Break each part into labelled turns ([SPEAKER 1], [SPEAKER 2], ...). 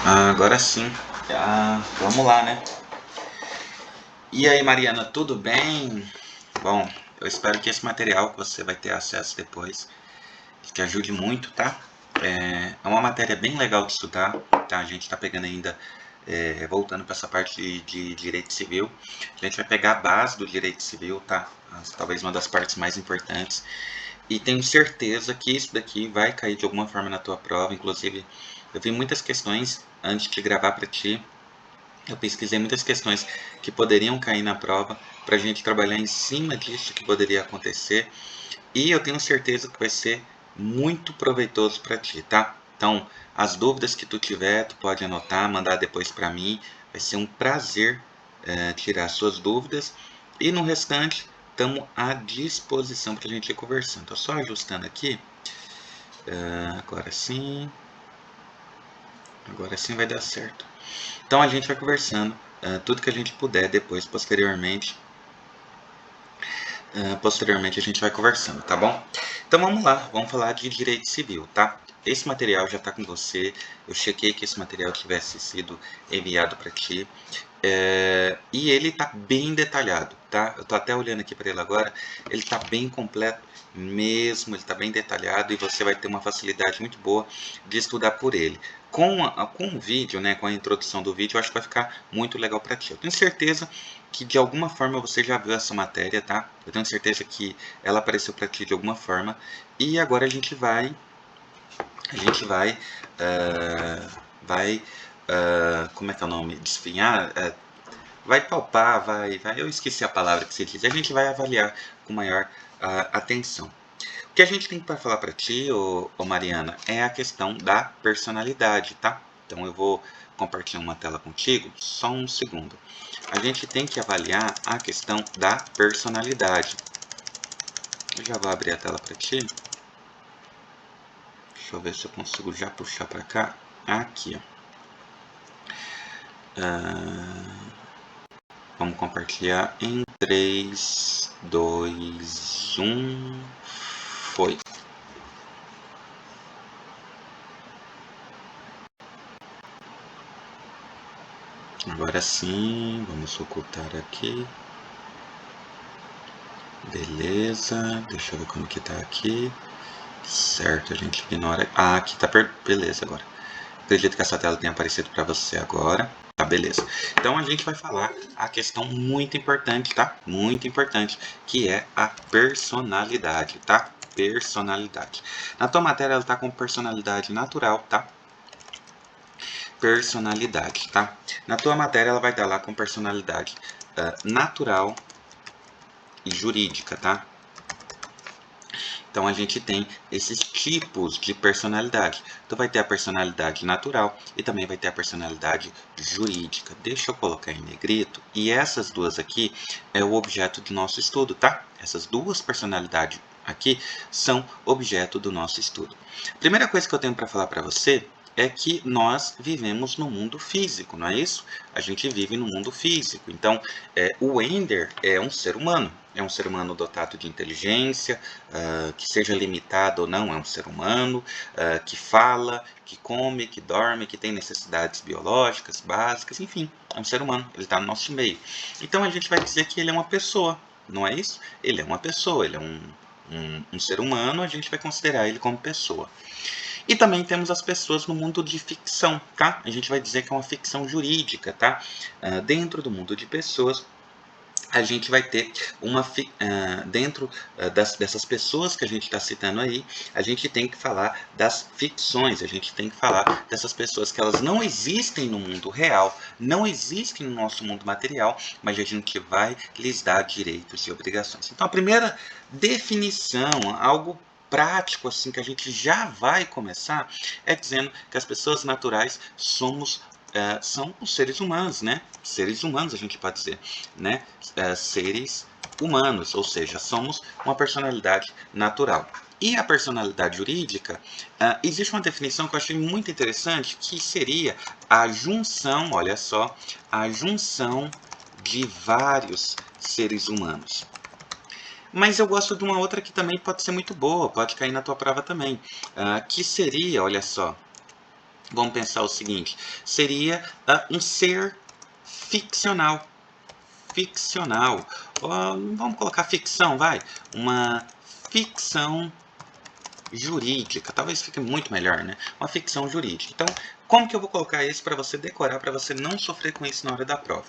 [SPEAKER 1] Agora sim. Vamos lá, né? E aí, Mariana, tudo bem? Bom, eu espero que esse material que você vai ter acesso depois te ajude muito, tá? É uma matéria bem legal de estudar, tá? A gente está pegando ainda, voltando para essa parte de direito civil. A gente vai pegar a base do direito civil, tá? Talvez uma das partes mais importantes. E tenho certeza que isso daqui vai cair de alguma forma na tua prova. Inclusive, eu vi muitas questões antes de gravar para ti. Eu pesquisei muitas questões que poderiam cair na prova para a gente trabalhar em cima disso que poderia acontecer e eu tenho certeza que vai ser muito proveitoso para ti, tá? Então, as dúvidas que tu tiver, tu pode anotar, mandar depois para mim. Vai ser um prazer tirar suas dúvidas e no restante estamos à disposição para a gente ir conversando. Estou só ajustando aqui. Agora sim vai dar certo. Então a gente vai conversando tudo que a gente puder depois, posteriormente. Posteriormente a gente vai conversando, tá bom? Então vamos lá, vamos falar de direito civil, tá? Esse material já está com você. Eu chequei que esse material tivesse sido enviado para ti. E ele está bem detalhado, tá? Eu estou até olhando aqui para ele agora. Ele está bem completo mesmo, ele está bem detalhado e você vai ter uma facilidade muito boa de estudar por ele. Com o vídeo, né, com a introdução do vídeo, eu acho que vai ficar muito legal para ti. Eu tenho certeza que de alguma forma você já viu essa matéria, tá? Eu tenho certeza que ela apareceu para ti de alguma forma. E agora a gente vai, vai, como é que é o nome? Desfinhar, vai palpar, eu esqueci a palavra que se diz. A gente vai avaliar com maior atenção. O que a gente tem para falar para ti, Mariana, é a questão da personalidade, tá? Então eu vou compartilhar uma tela contigo, só um segundo. A gente tem que avaliar a questão da personalidade. Eu já vou abrir a tela para ti. Deixa eu ver se eu consigo já puxar para cá. Aqui, ó. Vamos compartilhar em 3, 2, 1. Foi. Agora sim, vamos ocultar aqui. Beleza, deixa eu ver como que tá aqui. Certo, a gente ignora. Aqui tá beleza agora. Acredito que essa tela tenha aparecido para você agora. Tá, beleza. Então a gente vai falar a questão muito importante, tá? Muito importante, que é a personalidade, tá? Personalidade. Na tua matéria ela tá com personalidade natural, tá? Personalidade, tá? Na tua matéria ela vai dar lá com personalidade natural e jurídica, tá? Então a gente tem esses tipos de personalidade. Então vai ter a personalidade natural e também vai ter a personalidade jurídica. Deixa eu colocar em negrito. E essas duas aqui é o objeto do nosso estudo, tá? Essas duas personalidades aqui são objeto do nosso estudo. A primeira coisa que eu tenho para falar para você é que nós vivemos no mundo físico, não é isso? A gente vive no mundo físico. Então, o Ender é um ser humano. É um ser humano dotado de inteligência, que seja limitado ou não, é um ser humano, que fala, que come, que dorme, que tem necessidades biológicas básicas, enfim, é um ser humano, ele está no nosso meio. Então a gente vai dizer que ele é uma pessoa, não é isso? Ele é uma pessoa, ele é um ser humano, a gente vai considerar ele como pessoa. E também temos as pessoas no mundo de ficção, tá? A gente vai dizer que é uma ficção jurídica, tá? Dentro do mundo de pessoas, a gente vai ter dentro dessas pessoas que a gente está citando aí, a gente tem que falar das ficções, a gente tem que falar dessas pessoas que elas não existem no mundo real, não existem no nosso mundo material, mas a gente vai lhes dar direitos e obrigações. Então a primeira definição, algo prático assim que a gente já vai começar, é dizendo que as pessoas naturais são os seres humanos, né? Seres humanos a gente pode dizer, né? Seres humanos, ou seja, somos uma personalidade natural. E a personalidade jurídica, existe uma definição que eu achei muito interessante, que seria a junção, olha só, a junção de vários seres humanos. Mas eu gosto de uma outra que também pode ser muito boa, pode cair na tua prova também, que seria, olha só, vamos pensar o seguinte, seria um ser ficcional. Ficcional. Vamos colocar ficção, vai. Uma ficção jurídica. Talvez fique muito melhor, né? Uma ficção jurídica. Então, como que eu vou colocar isso para você decorar, para você não sofrer com isso na hora da prova?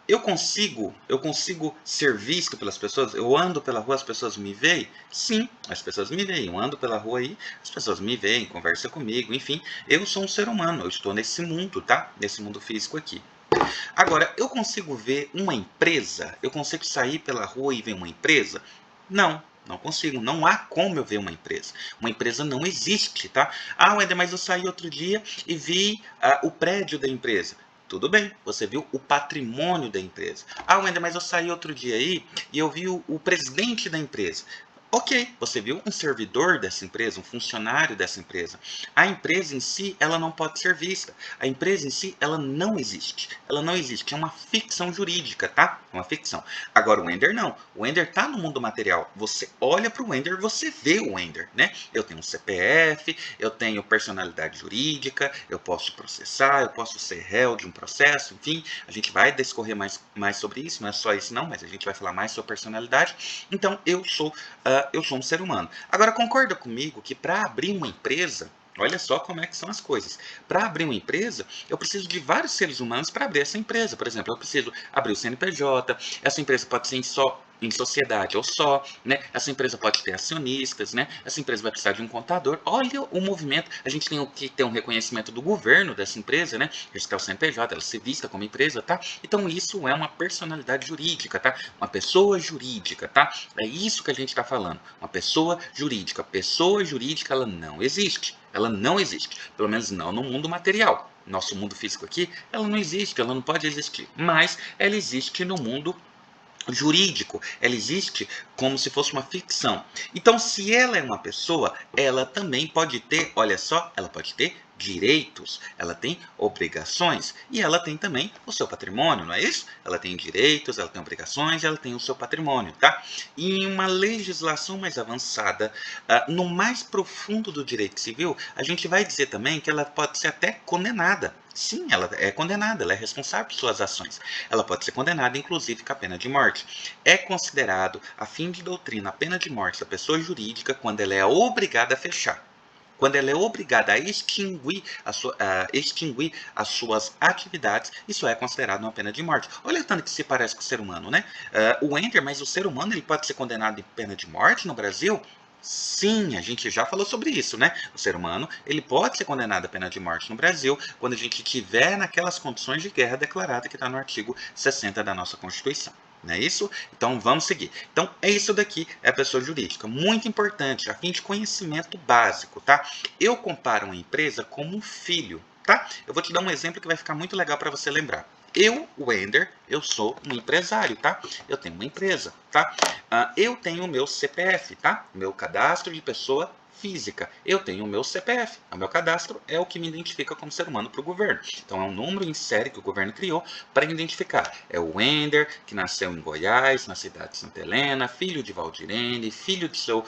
[SPEAKER 1] Eu consigo ser visto pelas pessoas? Eu ando pela rua, as pessoas me veem? Sim, as pessoas me veem. Eu ando pela rua aí, as pessoas me veem, conversam comigo, enfim. Eu sou um ser humano, eu estou nesse mundo, tá? Nesse mundo físico aqui. Agora, eu consigo ver uma empresa? Eu consigo sair pela rua e ver uma empresa? Não, não consigo. Não há como eu ver uma empresa. Uma empresa não existe, tá? Ah, Wender, mas eu saí outro dia e vi o prédio da empresa. Tudo bem, você viu o patrimônio da empresa. Ah, Wender, mas eu saí outro dia aí e eu vi o presidente da empresa. Ok, você viu um servidor dessa empresa, um funcionário dessa empresa. A empresa em si, ela não pode ser vista. A empresa em si, ela não existe. Ela não existe. É uma ficção jurídica, tá? É uma ficção. Agora, o Wender não. O Wender tá no mundo material. Você olha para o Wender, você vê o Wender, né? Eu tenho um CPF, eu tenho personalidade jurídica, eu posso processar, eu posso ser réu de um processo, enfim. A gente vai discorrer mais sobre isso, não é só isso não, mas a gente vai falar mais sobre personalidade. Então, eu sou um ser humano. Agora, concorda comigo que para abrir uma empresa, olha só como é que são as coisas. Para abrir uma empresa, eu preciso de vários seres humanos para abrir essa empresa. Por exemplo, eu preciso abrir o CNPJ, essa empresa pode ser em sociedade ou só, né? Essa empresa pode ter acionistas, né? Essa empresa vai precisar de um contador. Olha o movimento. A gente tem que ter um reconhecimento do governo dessa empresa, né? Registrar o CNPJ, ela ser vista como empresa, tá? Então isso é uma personalidade jurídica, tá? Uma pessoa jurídica, tá? É isso que a gente está falando. Uma pessoa jurídica. Pessoa jurídica, ela não existe. Ela não existe. Pelo menos não no mundo material. Nosso mundo físico aqui, ela não existe, ela não pode existir. Mas ela existe no mundo jurídico, ela existe como se fosse uma ficção. Então, se ela é uma pessoa, ela também pode ter, olha só, ela pode ter direitos, ela tem obrigações e ela tem também o seu patrimônio, não é isso? Ela tem direitos, ela tem obrigações, ela tem o seu patrimônio, tá? E em uma legislação mais avançada, no mais profundo do direito civil, a gente vai dizer também que ela pode ser até condenada. Sim, ela é condenada, ela é responsável por suas ações. Ela pode ser condenada, inclusive, com a pena de morte. É considerado, a fim de doutrina, a pena de morte da pessoa jurídica quando ela é obrigada a fechar. Quando ela é obrigada a extinguir as suas atividades, isso é considerado uma pena de morte. Olha tanto que se parece com o ser humano, né? O Wender, mas o ser humano ele pode ser condenado em pena de morte no Brasil? Sim, a gente já falou sobre isso, né? O ser humano ele pode ser condenado à pena de morte no Brasil quando a gente tiver naquelas condições de guerra declarada que está no artigo 60 da nossa Constituição. Não é isso? Então vamos seguir. Então é isso daqui, é a pessoa jurídica. Muito importante, a fim de conhecimento básico, tá? Eu comparo uma empresa como um filho, tá? Eu vou te dar um exemplo que vai ficar muito legal para você lembrar. Eu, Wender, eu sou um empresário, tá? Eu tenho uma empresa, tá? Eu tenho o meu CPF, tá? Meu cadastro de pessoa física. Eu tenho o meu CPF. O meu cadastro é o que me identifica como ser humano para o governo. Então é um número em série que o governo criou para identificar. É o Wender, que nasceu em Goiás, na cidade de Santa Helena, filho de Valdirene, filho de seu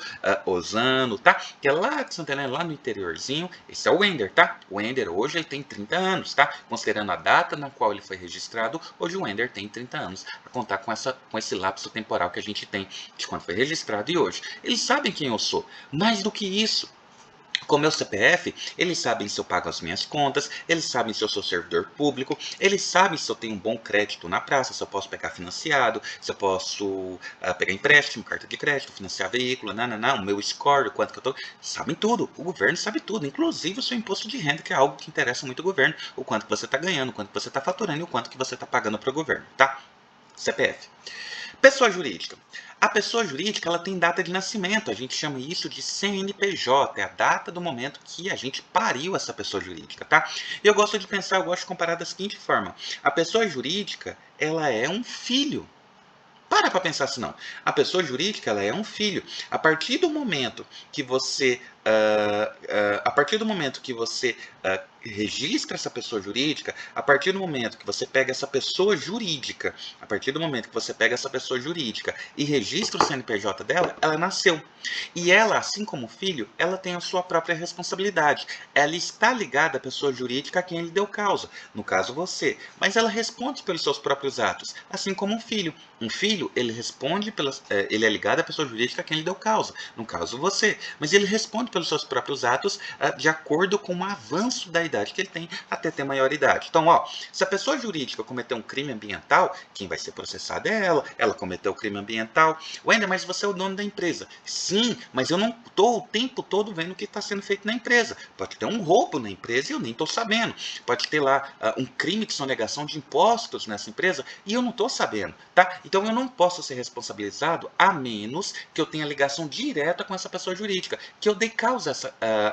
[SPEAKER 1] Osano, tá? Que é lá de Santa Helena, lá no interiorzinho. Esse é o Wender, tá? O Wender hoje ele tem 30 anos, tá? Considerando a data na qual ele foi registrado, hoje o Wender tem 30 anos. A contar com esse lapso temporal que a gente tem de quando foi registrado e hoje. Eles sabem quem eu sou. Mais do que isso, com o meu CPF, eles sabem se eu pago as minhas contas, eles sabem se eu sou servidor público, eles sabem se eu tenho um bom crédito na praça, se eu posso pegar financiado, se eu posso pegar empréstimo, carta de crédito, financiar veículo, o meu score, quanto que eu tô. Sabem tudo, o governo sabe tudo, inclusive o seu imposto de renda, que é algo que interessa muito o governo, o quanto que você está ganhando, o quanto que você está faturando e o quanto que você está pagando para o governo, tá? CPF. Pessoa jurídica. A pessoa jurídica ela tem data de nascimento, a gente chama isso de CNPJ, é a data do momento que a gente pariu essa pessoa jurídica, tá? E eu gosto de pensar, eu gosto de comparar da seguinte forma: a pessoa jurídica, ela é um filho. Para pensar assim, não. A pessoa jurídica ela é um filho. A partir do momento que você a partir do momento que você registra essa pessoa jurídica, a partir do momento que você pega essa pessoa jurídica, a partir do momento que você pega essa pessoa jurídica e registra o CNPJ dela, ela nasceu. E ela, assim como o filho, ela tem a sua própria responsabilidade. Ela está ligada à pessoa jurídica a quem ele deu causa, no caso você, mas ela responde pelos seus próprios atos, assim como um filho. Um filho, ele responde ele é ligado à pessoa jurídica a quem ele deu causa, no caso você, mas ele responde pelos seus próprios atos de acordo com o avanço da idade que ele tem até ter maioridade. Então, ó, se a pessoa jurídica cometeu um crime ambiental, quem vai ser processada é ela cometeu o crime ambiental. Wender, mas você é o dono da empresa. Sim, mas eu não estou o tempo todo vendo o que está sendo feito na empresa. Pode ter um roubo na empresa e eu nem estou sabendo. Pode ter lá um crime de sonegação de impostos nessa empresa e eu não estou sabendo, tá? Então eu não posso ser responsabilizado a menos que eu tenha ligação direta com essa pessoa jurídica, que eu dei causa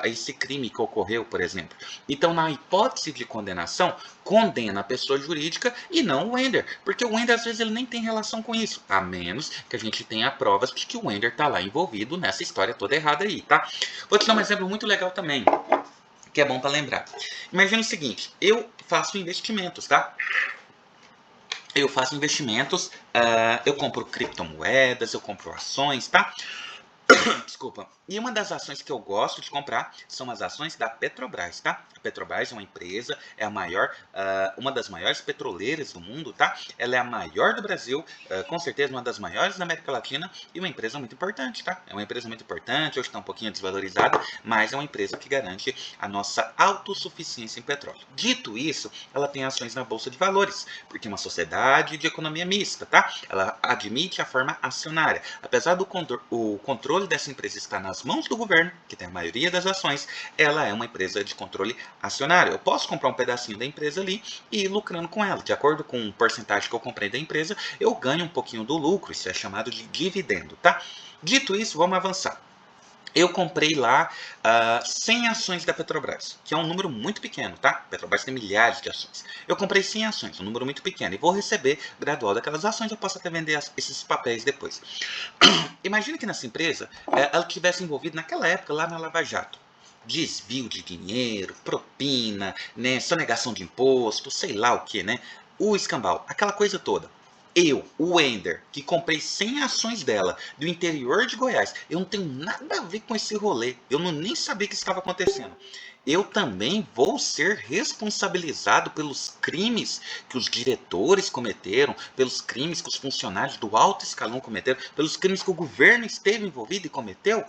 [SPEAKER 1] a esse crime que ocorreu, por exemplo. Então, na hipótese de condenação, condena a pessoa jurídica e não o Wender, porque o Wender às vezes ele nem tem relação com isso, a menos que a gente tenha provas de que o Wender está lá envolvido nessa história toda errada aí, tá? Vou te dar um exemplo muito legal também, que é bom para lembrar. Imagina o seguinte, eu faço investimentos, tá? Eu faço investimentos, eu compro criptomoedas, eu compro ações, tá? Desculpa. E uma das ações que eu gosto de comprar são as ações da Petrobras, tá? A Petrobras é uma empresa, é a maior, uma das maiores petroleiras do mundo, tá? Ela é a maior do Brasil, com certeza uma das maiores da América Latina e uma empresa muito importante, tá? É uma empresa muito importante, hoje está um pouquinho desvalorizada, mas é uma empresa que garante a nossa autossuficiência em petróleo. Dito isso, ela tem ações na Bolsa de Valores, porque é uma sociedade de economia mista, tá? Ela admite a forma acionária. Apesar do controle dessa empresa estar nas mãos do governo, que tem a maioria das ações, ela é uma empresa de controle acionário. Eu posso comprar um pedacinho da empresa ali e ir lucrando com ela. De acordo com o porcentagem que eu comprei da empresa, eu ganho um pouquinho do lucro. Isso é chamado de dividendo, tá? Dito isso, vamos avançar. Eu comprei lá 100 ações da Petrobras, que é um número muito pequeno, tá? A Petrobras tem milhares de ações. Eu comprei 100 ações, um número muito pequeno, e vou receber gradual daquelas ações, eu posso até vender esses papéis depois. Imagina que nessa empresa ela estivesse envolvida naquela época lá na Lava Jato. Desvio de dinheiro, propina, né, sonegação de imposto, sei lá o que, né? O escambau, aquela coisa toda. Eu, o Wender, que comprei 100 ações dela, do interior de Goiás, eu não tenho nada a ver com esse rolê. Eu nem sabia que isso estava acontecendo. Eu também vou ser responsabilizado pelos crimes que os diretores cometeram, pelos crimes que os funcionários do alto escalão cometeram, pelos crimes que o governo esteve envolvido e cometeu?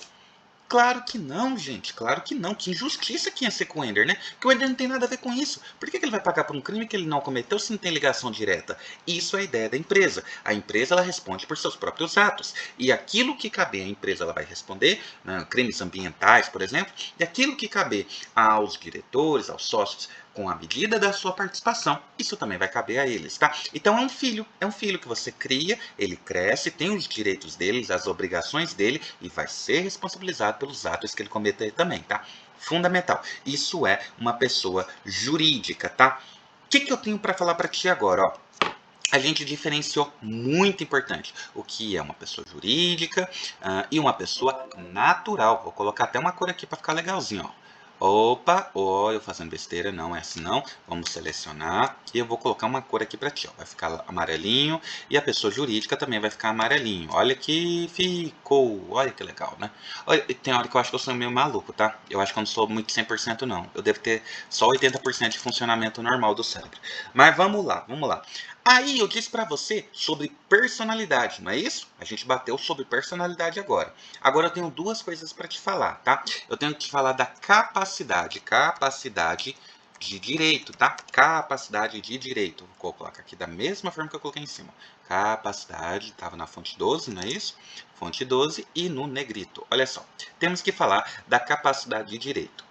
[SPEAKER 1] Claro que não, gente. Claro que não. Que injustiça que ia ser com o Ender, né? Porque o Ender não tem nada a ver com isso. Por que ele vai pagar por um crime que ele não cometeu se não tem ligação direta? Isso é a ideia da empresa. A empresa ela responde por seus próprios atos. E aquilo que caber à empresa ela vai responder, né, crimes ambientais, por exemplo, e aquilo que caber aos diretores, aos sócios, com a medida da sua participação, isso também vai caber a eles, tá? Então é um filho que você cria, ele cresce, tem os direitos dele, as obrigações dele e vai ser responsabilizado pelos atos que ele cometer também, tá? Fundamental. Isso é uma pessoa jurídica, tá? O que eu tenho para falar para ti agora, ó? A gente diferenciou muito importante o que é uma pessoa jurídica e uma pessoa natural. Vou colocar até uma cor aqui para ficar legalzinho, ó. Opa, eu fazendo besteira, não é assim não. Vamos selecionar e eu vou colocar uma cor aqui para ti, ó. Vai ficar amarelinho e a pessoa jurídica também vai ficar amarelinho. Olha que ficou, olha que legal, né? Olha, tem hora que eu acho que eu sou meio maluco, tá? Eu acho que eu não sou muito 100% não. Eu devo ter só 80% de funcionamento normal do cérebro. Mas vamos lá, vamos lá. Aí eu disse para você sobre personalidade, não é isso? A gente bateu sobre personalidade agora. Agora eu tenho duas coisas para te falar, tá? Eu tenho que te falar da capacidade de direito, tá? Capacidade de direito. Vou colocar aqui da mesma forma que eu coloquei em cima. Capacidade, estava na fonte 12, não é isso? Fonte 12 e no negrito. Olha só, temos que falar da capacidade de direito.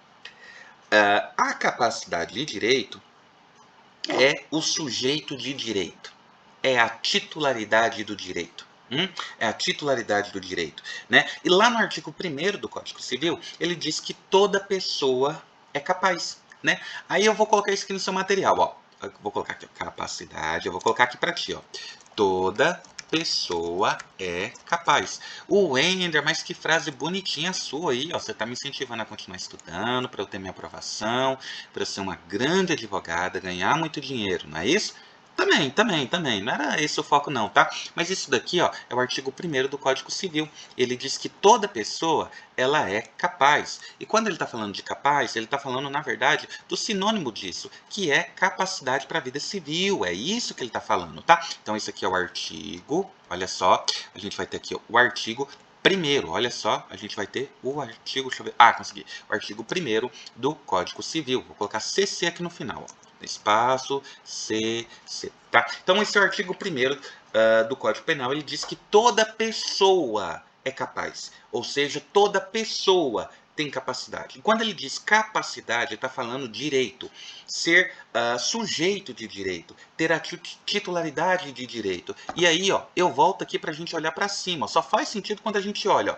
[SPEAKER 1] A capacidade de direito é o sujeito de direito. É a titularidade do direito. É a titularidade do direito, né? E lá no artigo 1º do Código Civil, ele diz que toda pessoa é capaz, né? Aí eu vou colocar isso aqui no seu material, ó. Eu vou colocar aqui, ó, capacidade, eu vou colocar aqui para ti, ó. Toda pessoa é capaz. Wender, mas que frase bonitinha sua aí, ó. Você está me incentivando a continuar estudando, para eu ter minha aprovação, para eu ser uma grande advogada, ganhar muito dinheiro, não é isso? Também. Não era esse o foco não, tá? Mas isso daqui, ó, é o artigo 1º do Código Civil. Ele diz que toda pessoa, ela é capaz. E quando ele está falando de capaz, ele está falando, na verdade, do sinônimo disso, que é capacidade para a vida civil. É isso que ele está falando, tá? Então, esse aqui é o artigo, olha só, a gente vai ter aqui o artigo 1º, olha só, a gente vai ter o artigo, deixa eu ver, consegui, o artigo 1º do Código Civil. Vou colocar CC aqui no final, ó. Espaço CC, tá? Então, esse é o artigo 1º do Código Penal. Ele diz que toda pessoa é capaz, ou seja, toda pessoa tem capacidade. E quando ele diz capacidade, ele está falando direito, ser sujeito de direito, ter a titularidade de direito. E aí, ó, eu volto aqui para a gente olhar para cima. Só faz sentido quando a gente olha, ó.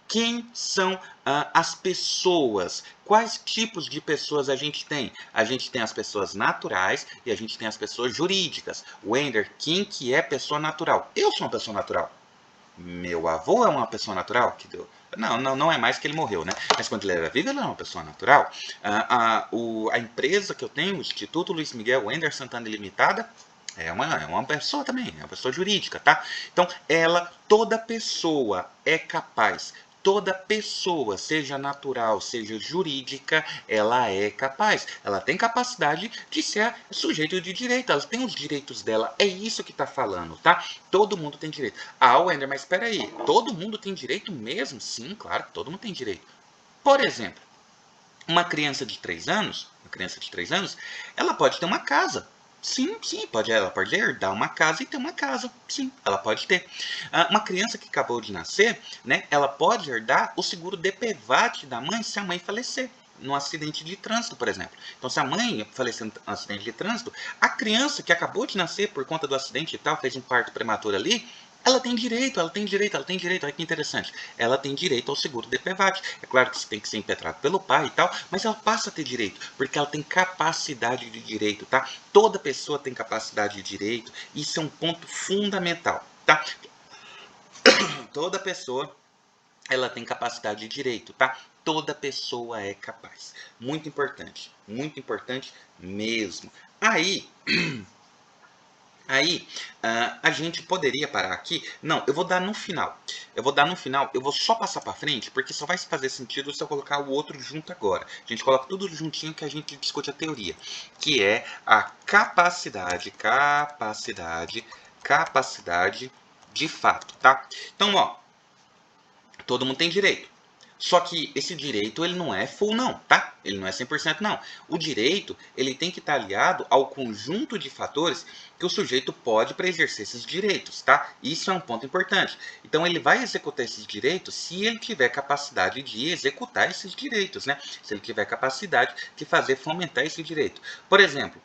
[SPEAKER 1] Quem são as pessoas? Quais tipos de pessoas a gente tem? A gente tem as pessoas naturais e a gente tem as pessoas jurídicas. Wender, quem que é pessoa natural? Eu sou uma pessoa natural. Meu avô é uma pessoa natural? Que deu... Não é mais que ele morreu, né? Mas quando ele era vivo, ele era uma pessoa natural. A empresa que eu tenho, o Instituto Luiz Miguel Wender Santana Limitada, é uma pessoa também, é uma pessoa jurídica, tá? Então, toda pessoa é capaz. Toda pessoa, seja natural, seja jurídica, ela é capaz. Ela tem capacidade de ser sujeito de direito. Ela tem os direitos dela. É isso que está falando, tá? Todo mundo tem direito. Wender, mas espera aí. Todo mundo tem direito mesmo? Sim, claro, todo mundo tem direito. Por exemplo, uma criança de 3 anos, ela pode ter uma casa. Sim, ela pode herdar uma casa e ter uma casa. Sim, ela pode ter. Uma criança que acabou de nascer, né, ela pode herdar o seguro DPVAT da mãe se a mãe falecer num acidente de trânsito, por exemplo. Então, se a mãe falecer num acidente de trânsito, a criança que acabou de nascer por conta do acidente e tal, fez um parto prematuro ali, ela tem direito. Olha que interessante. Ela tem direito ao seguro DPVAT. É claro que isso tem que ser impetrado pelo pai e tal, mas ela passa a ter direito, porque ela tem capacidade de direito, tá? Toda pessoa tem capacidade de direito, isso é um ponto fundamental, tá? Toda pessoa, ela tem capacidade de direito, tá? Toda pessoa é capaz. Muito importante mesmo. Aí, a gente poderia parar aqui. Não, eu vou dar no final. Eu vou só passar para frente, porque só vai fazer sentido se eu colocar o outro junto agora. A gente coloca tudo juntinho que a gente discute a teoria, que é a capacidade de fato, tá? Então, ó, todo mundo tem direito. Só que esse direito, ele não é full não, tá? Ele não é 100% não. O direito, ele tem que estar aliado ao conjunto de fatores que o sujeito pode para exercer esses direitos, tá? Isso é um ponto importante. Então, ele vai executar esses direitos se ele tiver capacidade de executar esses direitos, né? Se ele tiver capacidade de fazer fomentar esse direito. Por exemplo,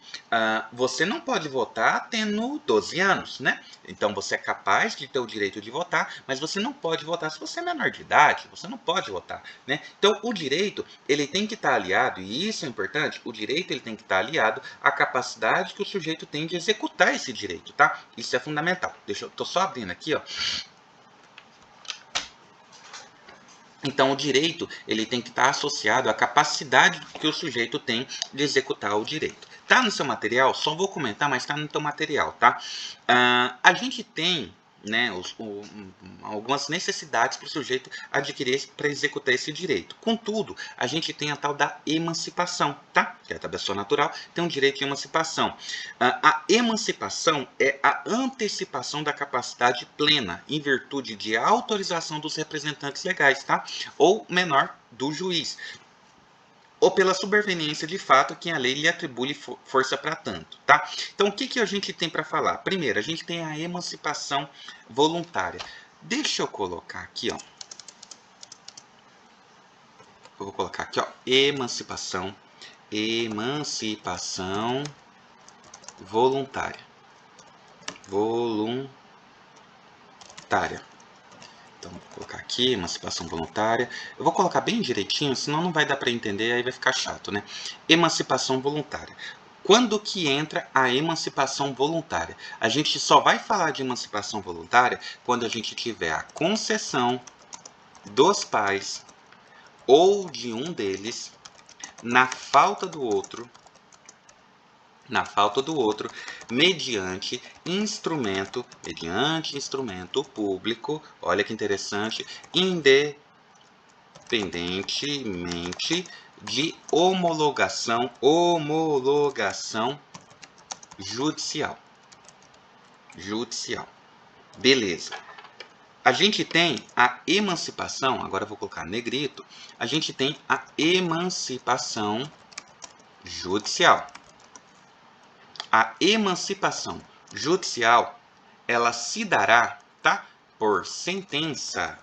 [SPEAKER 1] você não pode votar tendo 12 anos, né? Então, você é capaz de ter o direito de votar, mas você não pode votar se você é menor de idade, você não pode votar, né? Então, o direito, ele tem que estar aliado, e isso é importante, o direito ele tem que estar aliado à capacidade que o sujeito tem de executar esse direito, tá? Isso é fundamental. Tô só abrindo aqui, ó. Então, o direito, ele tem que estar associado à capacidade que o sujeito tem de executar o direito. Tá no seu material? Só vou comentar, mas tá no teu material, tá? A gente tem, né, algumas necessidades para o sujeito adquirir para executar esse direito. Contudo, a gente tem a tal da emancipação, tá? Que é a pessoa natural tem um direito de emancipação. A emancipação é a antecipação da capacidade plena em virtude de autorização dos representantes legais, tá? Ou menor, do juiz, ou pela superveniência de fato que a lei lhe atribui força para tanto, tá? Então, o que a gente tem para falar? Primeiro, a gente tem a emancipação voluntária. Deixa eu colocar aqui, ó. Eu vou colocar aqui, ó, emancipação voluntária. Então, vou colocar aqui, emancipação voluntária. Eu vou colocar bem direitinho, senão não vai dar para entender, aí vai ficar chato, né? Emancipação voluntária. Quando que entra a emancipação voluntária? A gente só vai falar de emancipação voluntária quando a gente tiver a concessão dos pais ou de um deles na falta do outro, mediante instrumento público, olha que interessante, independentemente de homologação judicial. Beleza. A gente tem a emancipação, agora eu vou colocar negrito, a gente tem a emancipação judicial. A emancipação judicial, ela se dará, tá? Por sentença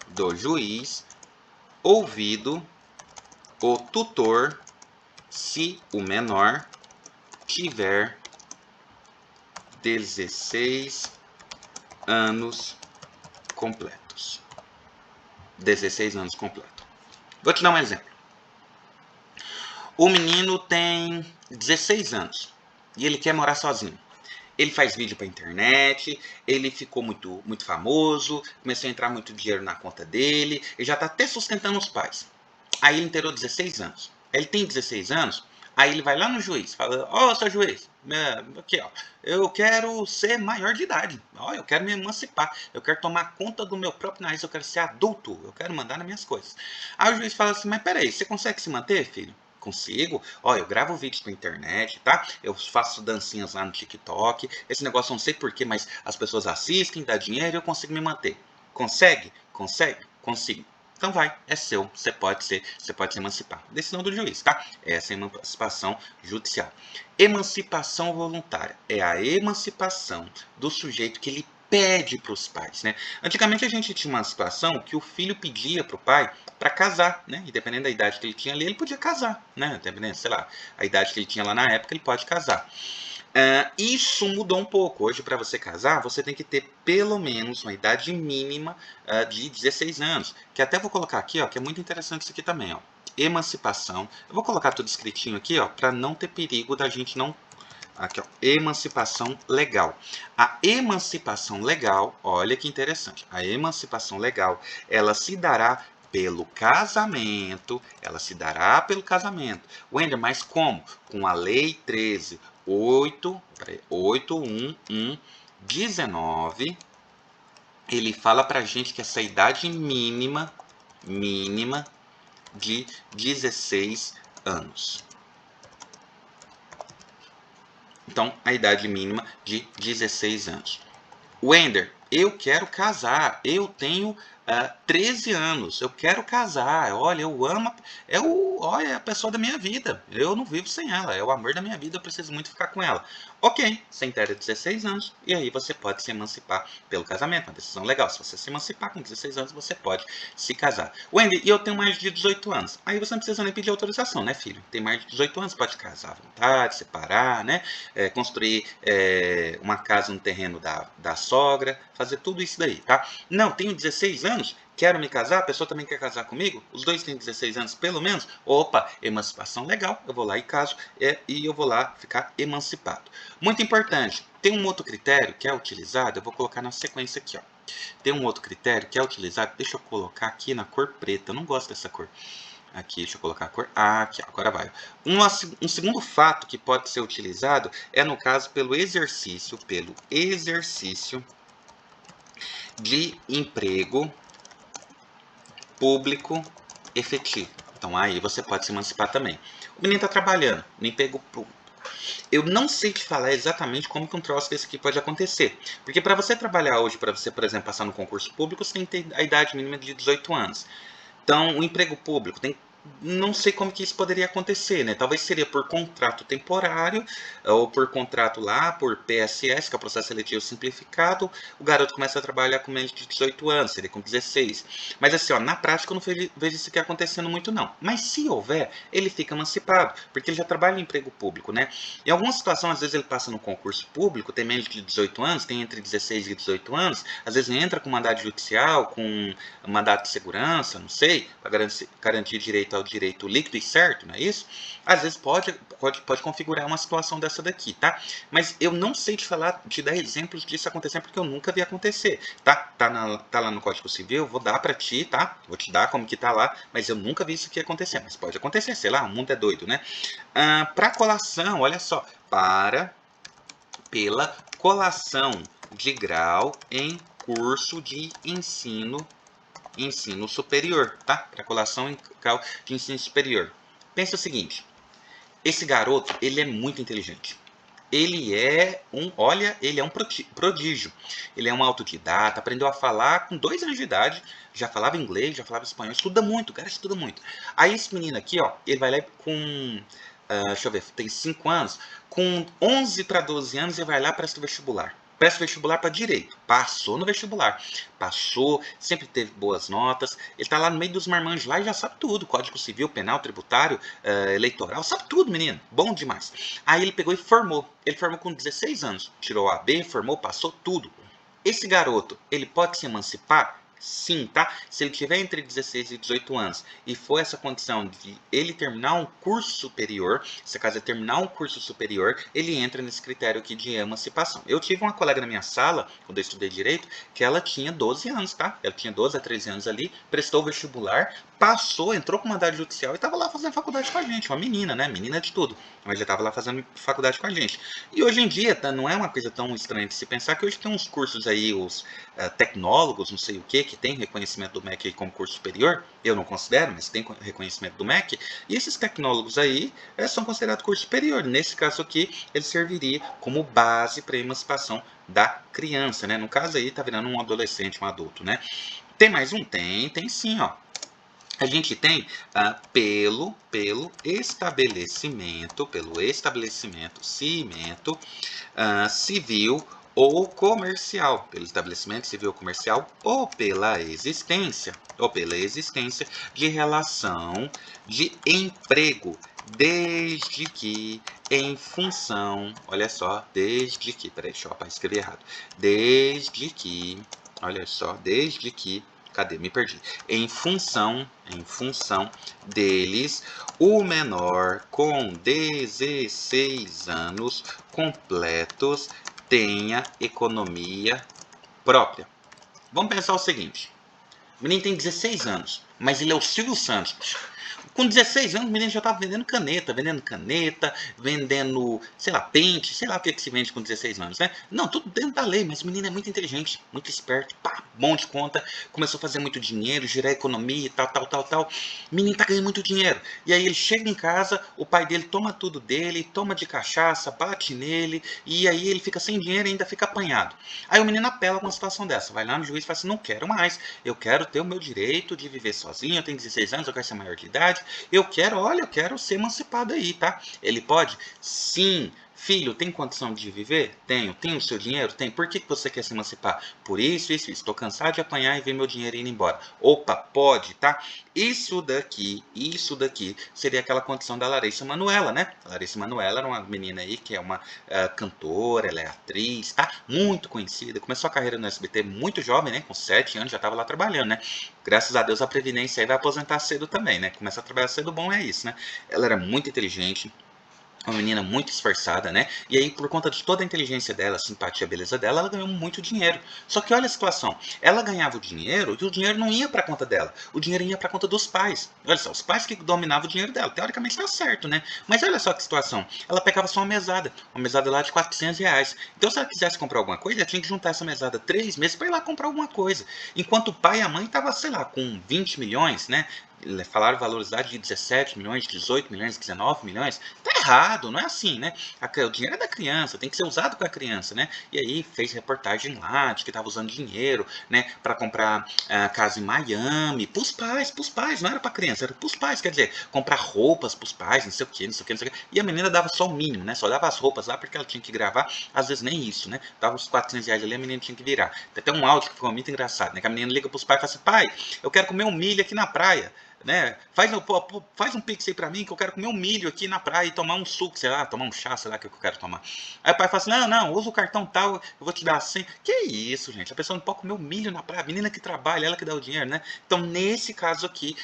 [SPEAKER 1] do juiz, ouvido o tutor, se o menor tiver 16 anos completos. 16 anos completos. Vou te dar um exemplo. O menino tem 16 anos e ele quer morar sozinho. Ele faz vídeo para internet, ele ficou muito famoso, começou a entrar muito dinheiro na conta dele, ele já está até sustentando os pais. Aí ele inteirou 16 anos. Ele tem 16 anos, aí ele vai lá no juiz, fala: ó, seu juiz, aqui, ó, eu quero ser maior de idade, ó, eu quero me emancipar, eu quero tomar conta do meu próprio nariz, eu quero ser adulto, eu quero mandar nas minhas coisas. Aí o juiz fala assim: mas peraí, você consegue se manter, filho? Consigo. Ó, eu gravo vídeos pra internet, tá? Eu faço dancinhas lá no TikTok. Esse negócio eu não sei porquê, mas as pessoas assistem, dá dinheiro e eu consigo me manter. Consegue? Consegue? Consigo. Então vai, é seu, você pode se emancipar. Decisão do juiz, tá? Essa é a emancipação judicial. Emancipação voluntária é a emancipação do sujeito que ele pede para os pais, né? Antigamente a gente tinha uma situação que o filho pedia para o pai para casar, né? E dependendo da idade que ele tinha ali, ele podia casar, né? Dependendo, sei lá, a idade que ele tinha lá na época, ele pode casar. Isso mudou um pouco. Hoje, para você casar, você tem que ter pelo menos uma idade mínima de 16 anos. Que até vou colocar aqui, ó, que é muito interessante isso aqui também, ó. Emancipação. Eu vou colocar tudo escritinho aqui, ó, para não ter perigo da gente não... Aqui, ó, emancipação legal. A emancipação legal, olha que interessante. A emancipação legal, ela se dará pelo casamento. Wender, mas como? Com a Lei 8.1.1.19, ele fala pra gente que essa idade mínima de 16 anos. Então, a idade mínima de 16 anos. Wender, eu quero casar, eu tenho 13 anos, eu quero casar, olha, eu amo, olha, é a pessoa da minha vida, eu não vivo sem ela, é o amor da minha vida, eu preciso muito ficar com ela. Ok, você inteira 16 anos, e aí você pode se emancipar pelo casamento, uma decisão legal. Se você se emancipar com 16 anos, você pode se casar. Wendy, e eu tenho mais de 18 anos. Aí você não precisa nem pedir autorização, né, filho? Tem mais de 18 anos, pode casar à vontade, separar, né? Construir uma casa no terreno da sogra, fazer tudo isso daí, tá? Não, tenho 16 anos, quero me casar, a pessoa também quer casar comigo, os dois têm 16 anos pelo menos, opa, emancipação legal, eu vou lá e caso, e eu vou lá ficar emancipado. Muito importante, tem um outro critério que é utilizado, eu vou colocar na sequência aqui, ó. Tem um outro critério que é utilizado, deixa eu colocar aqui na cor preta, eu não gosto dessa cor. Aqui, deixa eu colocar a cor. Aqui, agora vai. Um segundo fato que pode ser utilizado é, no caso, pelo exercício de emprego público efetivo. Então, aí você pode se emancipar também. O menino está trabalhando no emprego público. Eu não sei te falar exatamente como que um troço desse aqui pode acontecer. Porque para você trabalhar hoje, para você, por exemplo, passar no concurso público, você tem que ter a idade mínima de 18 anos. Então, o emprego público tem... Não sei como que isso poderia acontecer, né? Talvez seria por contrato temporário, ou por contrato lá, por PSS, que é o processo seletivo simplificado. O garoto começa a trabalhar com menos de 18 anos, seria com 16. Mas assim, ó, na prática eu não vejo isso aqui acontecendo muito, não. Mas se houver, ele fica emancipado, porque ele já trabalha em emprego público, né? Em alguma situação, às vezes ele passa no concurso público, tem menos de 18 anos, tem entre 16 e 18 anos, às vezes entra com mandado judicial, com mandato de segurança, não sei, para garantir direito direito ao direito líquido e certo, não é isso? Às vezes pode configurar uma situação dessa daqui, tá? Mas eu não sei te dar exemplos disso acontecendo porque eu nunca vi acontecer, tá? Tá lá no Código Civil, eu vou dar pra ti, tá? Vou te dar como que tá lá, mas eu nunca vi isso aqui acontecer, mas pode acontecer, sei lá, o mundo é doido, né? Para colação, olha só, pela colação de grau em curso de ensino superior, tá? Para colação em grau de ensino superior. Pensa o seguinte, esse garoto, ele é muito inteligente. Ele é um prodígio. Ele é um autodidata, aprendeu a falar com 2 anos de idade, já falava inglês, já falava espanhol, estuda muito, o cara estuda muito. Aí esse menino aqui, ó, ele vai lá com, deixa eu ver, tem 5 anos, com 11 para 12 anos ele vai lá para o vestibular. Presta vestibular para direito. Passou no vestibular. Passou, sempre teve boas notas. Ele tá lá no meio dos marmanjos lá e já sabe tudo. Código civil, penal, tributário, eleitoral. Sabe tudo, menino. Bom demais. Aí ele pegou e formou. Ele formou com 16 anos. Tirou a AB, formou, passou tudo. Esse garoto, ele pode se emancipar? Sim, tá? Se ele tiver entre 16 e 18 anos e for essa condição de ele terminar um curso superior, se caso é terminar um curso superior, ele entra nesse critério aqui de emancipação. Eu tive uma colega na minha sala, quando eu estudei Direito, que ela tinha 12 anos, tá? Ela tinha 12 a 13 anos ali, prestou o vestibular, passou, entrou com mandado judicial e estava lá fazendo faculdade com a gente. Uma menina, né? Menina de tudo. Mas ele estava lá fazendo faculdade com a gente. E hoje em dia, tá, não é uma coisa tão estranha de se pensar que hoje tem uns cursos aí, os tecnólogos, não sei o que tem reconhecimento do MEC aí como curso superior. Eu não considero, mas tem reconhecimento do MEC. E esses tecnólogos aí são considerados curso superior. Nesse caso aqui, ele serviria como base para a emancipação da criança, né? No caso aí, tá virando um adolescente, um adulto, né? Tem mais um? Tem sim, ó. A gente tem pelo estabelecimento civil ou comercial, pelo estabelecimento civil ou comercial ou pela existência de relação de emprego, desde que em função, olha só, desde que, peraí, deixa eu escrever errado, desde que, olha só, desde que, cadê? Me perdi. Em função deles, o menor com 16 anos completos tenha economia própria. Vamos pensar o seguinte. O menino tem 16 anos, mas ele é o Silvio Santos. Com 16 anos, o menino já estava vendendo caneta, vendendo, sei lá, pente, sei lá o que se vende com 16 anos, né? Não, tudo dentro da lei, mas o menino é muito inteligente, muito esperto, pá, bom de conta, começou a fazer muito dinheiro, gerar economia e tal. O menino tá ganhando muito dinheiro. E aí ele chega em casa, o pai dele toma tudo dele, toma de cachaça, bate nele, e aí ele fica sem dinheiro e ainda fica apanhado. Aí o menino apela com uma situação dessa, vai lá no juiz e fala assim, não quero mais, eu quero ter o meu direito de viver sozinho, eu tenho 16 anos, eu quero ser maior de idade, eu quero ser emancipado aí, tá? Ele pode? Sim. Filho, tem condição de viver? Tenho. Tem o seu dinheiro? Tem. Por que você quer se emancipar? Por isso. Estou cansado de apanhar e ver meu dinheiro indo embora. Opa, pode, tá? Isso daqui seria aquela condição da Larissa Manoela, né? A Larissa Manoela era uma menina aí que é uma cantora, ela é atriz, tá? Muito conhecida. Começou a carreira no SBT muito jovem, né? Com 7 anos já estava lá trabalhando, né? Graças a Deus a Previdência aí vai aposentar cedo também, né? Começa a trabalhar cedo, bom é isso, né? Ela era muito inteligente, uma menina muito esforçada, né? E aí, por conta de toda a inteligência dela, a simpatia, a beleza dela, ela ganhou muito dinheiro. Só que olha a situação, ela ganhava o dinheiro e o dinheiro não ia para conta dela, o dinheiro ia para conta dos pais. Olha só, os pais que dominavam o dinheiro dela. Teoricamente tá certo, né? Mas olha só que situação, ela pegava só uma mesada lá de R$ 400. Então, se ela quisesse comprar alguma coisa, ela tinha que juntar essa mesada 3 meses para ir lá comprar alguma coisa. Enquanto o pai e a mãe estavam, sei lá, com 20 milhões, né? Falaram valorizados de 17 milhões, 18 milhões, 19 milhões. Tá errado, não é assim, né? O dinheiro é da criança, tem que ser usado com a criança, né? E aí fez reportagem lá de que estava usando dinheiro, né, para comprar casa em Miami, pros pais, não era pra criança, era pros pais, quer dizer, comprar roupas pros pais, não sei o que. E a menina dava só o mínimo, né? Só dava as roupas lá porque ela tinha que gravar, às vezes nem isso, né? Dava os R$ 400 ali, a menina tinha que virar. Tem até um áudio que ficou muito engraçado, né? Que a menina liga pros pais e fala assim, pai, eu quero comer um milho aqui na praia. né? Faz um pix aí pra mim que eu quero comer um milho aqui na praia e tomar um suco, sei lá, tomar um chá, sei lá, que eu quero tomar. Aí o pai fala assim, não, usa o cartão tal, eu vou te dar 100. Que isso, gente? A pessoa não pode comer um milho na praia, a menina que trabalha, ela que dá o dinheiro, né? Então, nesse caso aqui,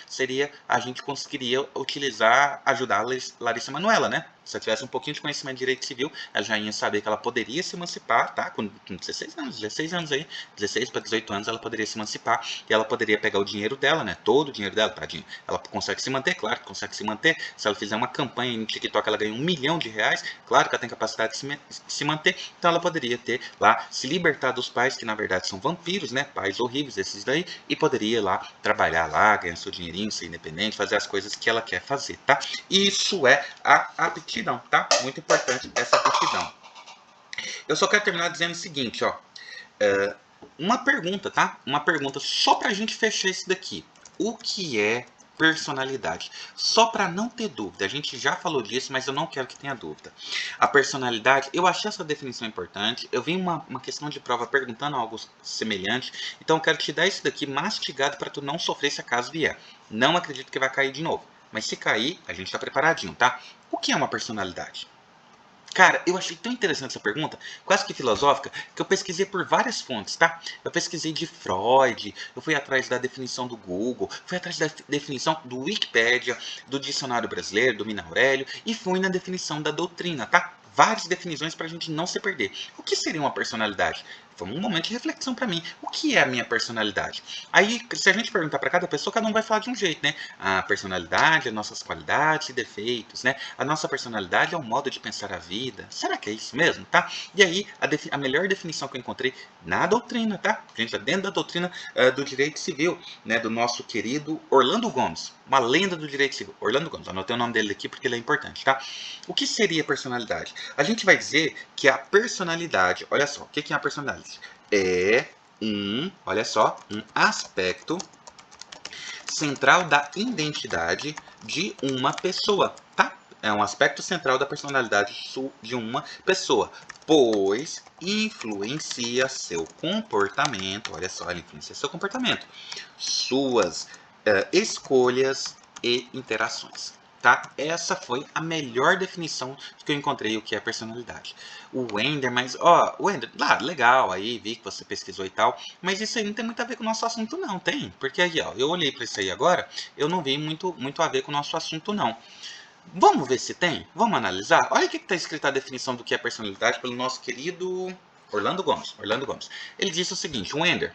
[SPEAKER 1] a gente conseguiria utilizar, ajudar a Larissa Manoela, né? Se ela tivesse um pouquinho de conhecimento de direito civil, ela já ia saber que ela poderia se emancipar, tá? Com 16 anos aí, 16 para 18 anos ela poderia se emancipar e ela poderia pegar o dinheiro dela, né? Todo o dinheiro dela, tadinho. Ela consegue se manter, claro que consegue se manter. Se ela fizer uma campanha no TikTok, ela ganha R$ 1 milhão, claro que ela tem capacidade de se manter, então ela poderia ter lá, se libertar dos pais, que na verdade são vampiros, né? Pais horríveis esses daí, e poderia lá trabalhar lá, ganhar seu dinheirinho, ser independente, fazer as coisas que ela quer fazer, tá? Isso é a aptidão, tá? Muito importante essa aptidão. Eu só quero terminar dizendo o seguinte, ó. Uma pergunta, tá? Uma pergunta só pra gente fechar isso daqui. O que é personalidade? Só para não ter dúvida. A gente já falou disso, mas eu não quero que tenha dúvida. A personalidade, eu achei essa definição importante. Eu vi uma questão de prova perguntando algo semelhante. Então eu quero te dar isso daqui mastigado para tu não sofrer se acaso vier. Não acredito que vai cair de novo. Mas se cair, a gente está preparadinho, tá? O que é uma personalidade? Cara, eu achei tão interessante essa pergunta, quase que filosófica, que eu pesquisei por várias fontes, tá? Eu pesquisei de Freud, eu fui atrás da definição do Google, fui atrás da definição do Wikipédia, do Dicionário Brasileiro, do Mina Aurélio, e fui na definição da doutrina, tá? Várias definições para a gente não se perder. O que seria uma personalidade? Foi um momento de reflexão para mim. O que é a minha personalidade? Aí, se a gente perguntar para cada pessoa, cada um vai falar de um jeito, né? A personalidade, as nossas qualidades e defeitos, né? A nossa personalidade é um modo de pensar a vida. Será que é isso mesmo, tá? E aí, a melhor definição que eu encontrei na doutrina, tá? A gente tá dentro da doutrina do direito civil, né? Do nosso querido Orlando Gomes, uma lenda do direito civil. Orlando Gomes, anotei o nome dele aqui porque ele é importante, tá? O que seria personalidade? A gente vai dizer que a personalidade, olha só, o que é a personalidade? É olha só, um aspecto central da identidade de uma pessoa, tá? É um aspecto central da personalidade de uma pessoa, pois influencia seu comportamento, olha só, ele influencia seu comportamento, suas escolhas e interações. Tá? Essa foi a melhor definição que eu encontrei o que é personalidade. O Wender, mas o Wender, legal, aí vi que você pesquisou e tal, mas isso aí não tem muito a ver com o nosso assunto não, tem? Porque aí, ó, eu olhei para isso aí agora, eu não vi muito a ver com o nosso assunto não. Vamos ver se tem? Vamos analisar? Olha o que está escrito a definição do que é personalidade pelo nosso querido Orlando Gomes. Ele disse o seguinte, Wender,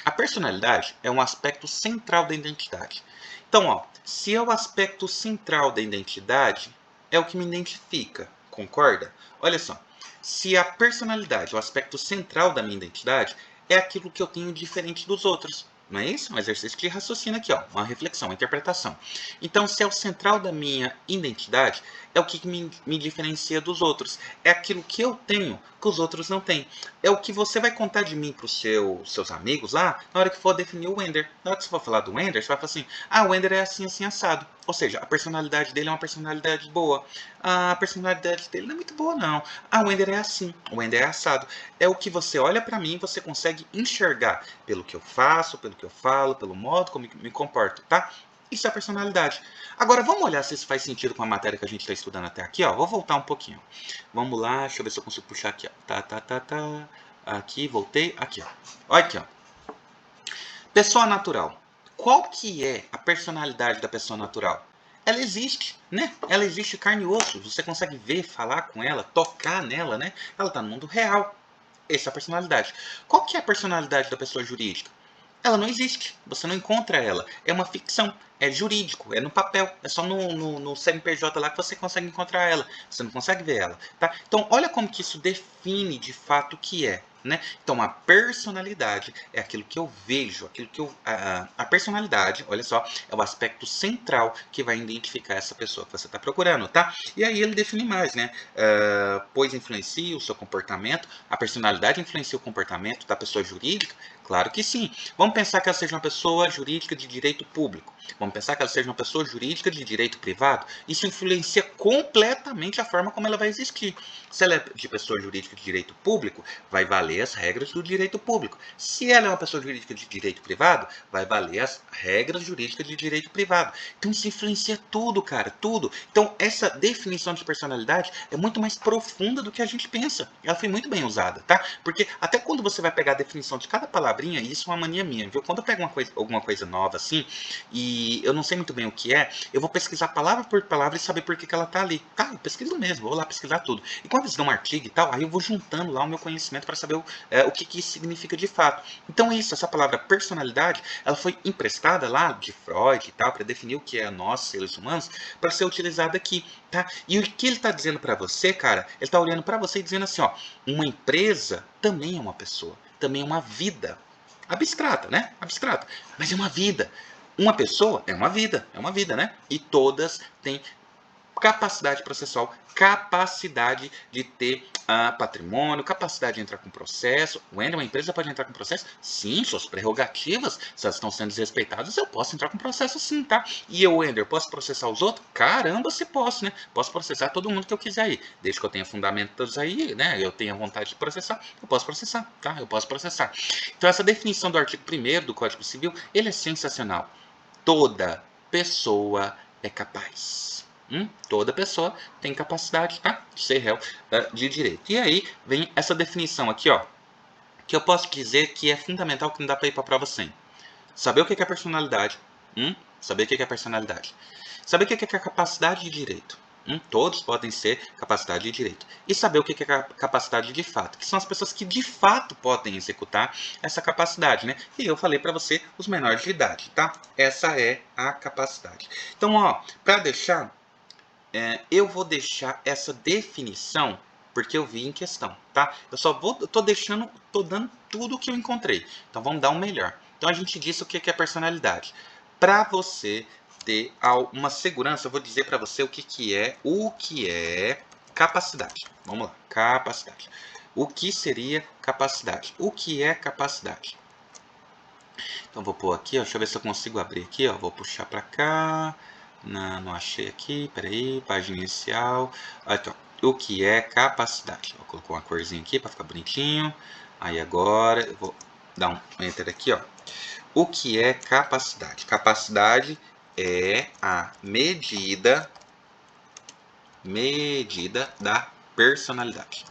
[SPEAKER 1] a personalidade é um aspecto central da identidade. Então, ó, se é o aspecto central da identidade, é o que me identifica, concorda? Olha só, se a personalidade, o aspecto central da minha identidade, é aquilo que eu tenho diferente dos outros. Não é isso? Um exercício de raciocínio aqui, ó, uma reflexão, uma interpretação. Então, se é o central da minha identidade, é o que me diferencia dos outros. É aquilo que eu tenho que os outros não têm. É o que você vai contar de mim para os seus amigos lá na hora que for definir o Wender. Na hora que você for falar do Wender, você vai falar assim, o Wender é assim, assim, assado. Ou seja, a personalidade dele é uma personalidade boa. A personalidade dele não é muito boa, não. O Wender é assim, o Wender é assado. É o que você olha para mim e você consegue enxergar pelo que eu faço, pelo que eu falo, pelo modo como me comporto, tá? Isso é personalidade. Agora, vamos olhar se isso faz sentido com a matéria que a gente está estudando até aqui, ó. Vou voltar um pouquinho. Vamos lá, deixa eu ver se eu consigo puxar aqui, ó. Tá. Aqui, voltei. Aqui, ó. Olha aqui, ó. Pessoa natural. Qual que é a personalidade da pessoa natural? Ela existe, né? Ela existe carne e osso. Você consegue ver, falar com ela, tocar nela, né? Ela está no mundo real. Essa é a personalidade. Qual que é a personalidade da pessoa jurídica? Ela não existe, você não encontra ela. É uma ficção, é jurídico, é no papel. É só no CNPJ lá que você consegue encontrar ela. Você não consegue ver ela, tá? Então, olha como que isso define de fato o que é, né? Então, a personalidade é aquilo que eu vejo, aquilo que eu... A personalidade, olha só, é o aspecto central que vai identificar essa pessoa que você está procurando, tá? E aí ele define mais, né? Pois influencia o seu comportamento, a personalidade influencia o comportamento da pessoa jurídica. Claro que sim. Vamos pensar que ela seja uma pessoa jurídica de direito público. Vamos pensar que ela seja uma pessoa jurídica de direito privado. Isso influencia completamente a forma como ela vai existir. Se ela é de pessoa jurídica de direito público, vai valer as regras do direito público. Se ela é uma pessoa jurídica de direito privado, vai valer as regras jurídicas de direito privado. Então isso influencia tudo, cara, tudo. Então essa definição de personalidade é muito mais profunda do que a gente pensa. Ela foi muito bem usada, tá? Porque até quando você vai pegar a definição de cada palavrinha, isso é uma mania minha, viu? Quando eu pego alguma coisa nova assim, e eu não sei muito bem o que é, eu vou pesquisar palavra por palavra e saber por que ela tá ali. Tá, eu pesquiso mesmo, vou lá pesquisar tudo. E quando eles dão um artigo e tal, aí eu vou juntando lá o meu conhecimento para saber o que isso significa de fato. Então isso, essa palavra personalidade, ela foi emprestada lá de Freud e tal, para definir o que é nós, seres humanos, para ser utilizada aqui, tá? E o que ele está dizendo para você, cara, ele está olhando para você e dizendo assim, ó, uma empresa também é uma pessoa, também é uma vida. Abstrata, né? Abstrata. Mas é uma vida. Uma pessoa é uma vida, né? E todas têm capacidade processual, capacidade de ter patrimônio, capacidade de entrar com processo. Wender, uma empresa pode entrar com processo? Sim, suas prerrogativas, se elas estão sendo desrespeitadas, eu posso entrar com processo sim, tá? E eu, Wender, posso processar os outros? Caramba, se posso, né? Posso processar todo mundo que eu quiser aí. Desde que eu tenha fundamentos aí, né? Eu tenha vontade de processar, eu posso processar, tá? Eu posso processar. Então essa definição do artigo 1º do Código Civil, ele é sensacional. Toda pessoa é capaz. Toda pessoa tem capacidade, tá, de ser réu de direito. E aí vem essa definição aqui, ó, que eu posso dizer que é fundamental, que não dá para ir para a prova sem. Saber o que é personalidade. Saber o que é personalidade. Saber o que é capacidade de direito. Todos podem ser capacidade de direito. E saber o que é capacidade de fato, que são as pessoas que de fato podem executar essa capacidade, né? E eu falei para você, os menores de idade, tá? Essa é a capacidade. Então, ó, para deixar, eu vou deixar essa definição porque eu vi em questão, tá? Eu tô dando tudo o que eu encontrei. Então vamos dar um melhor. Então a gente disse o que é personalidade. Para você ter uma segurança, eu vou dizer para você o que é capacidade. Vamos lá, capacidade. O que seria capacidade? O que é capacidade? Então vou pôr aqui, ó, deixa eu ver se eu consigo abrir aqui, ó, vou puxar para cá. Não achei aqui, peraí, página inicial. Aqui, ó, o que é capacidade? Vou colocar uma corzinha aqui para ficar bonitinho. Aí agora eu vou dar um enter aqui, ó. O que é capacidade? Capacidade é a medida da personalidade.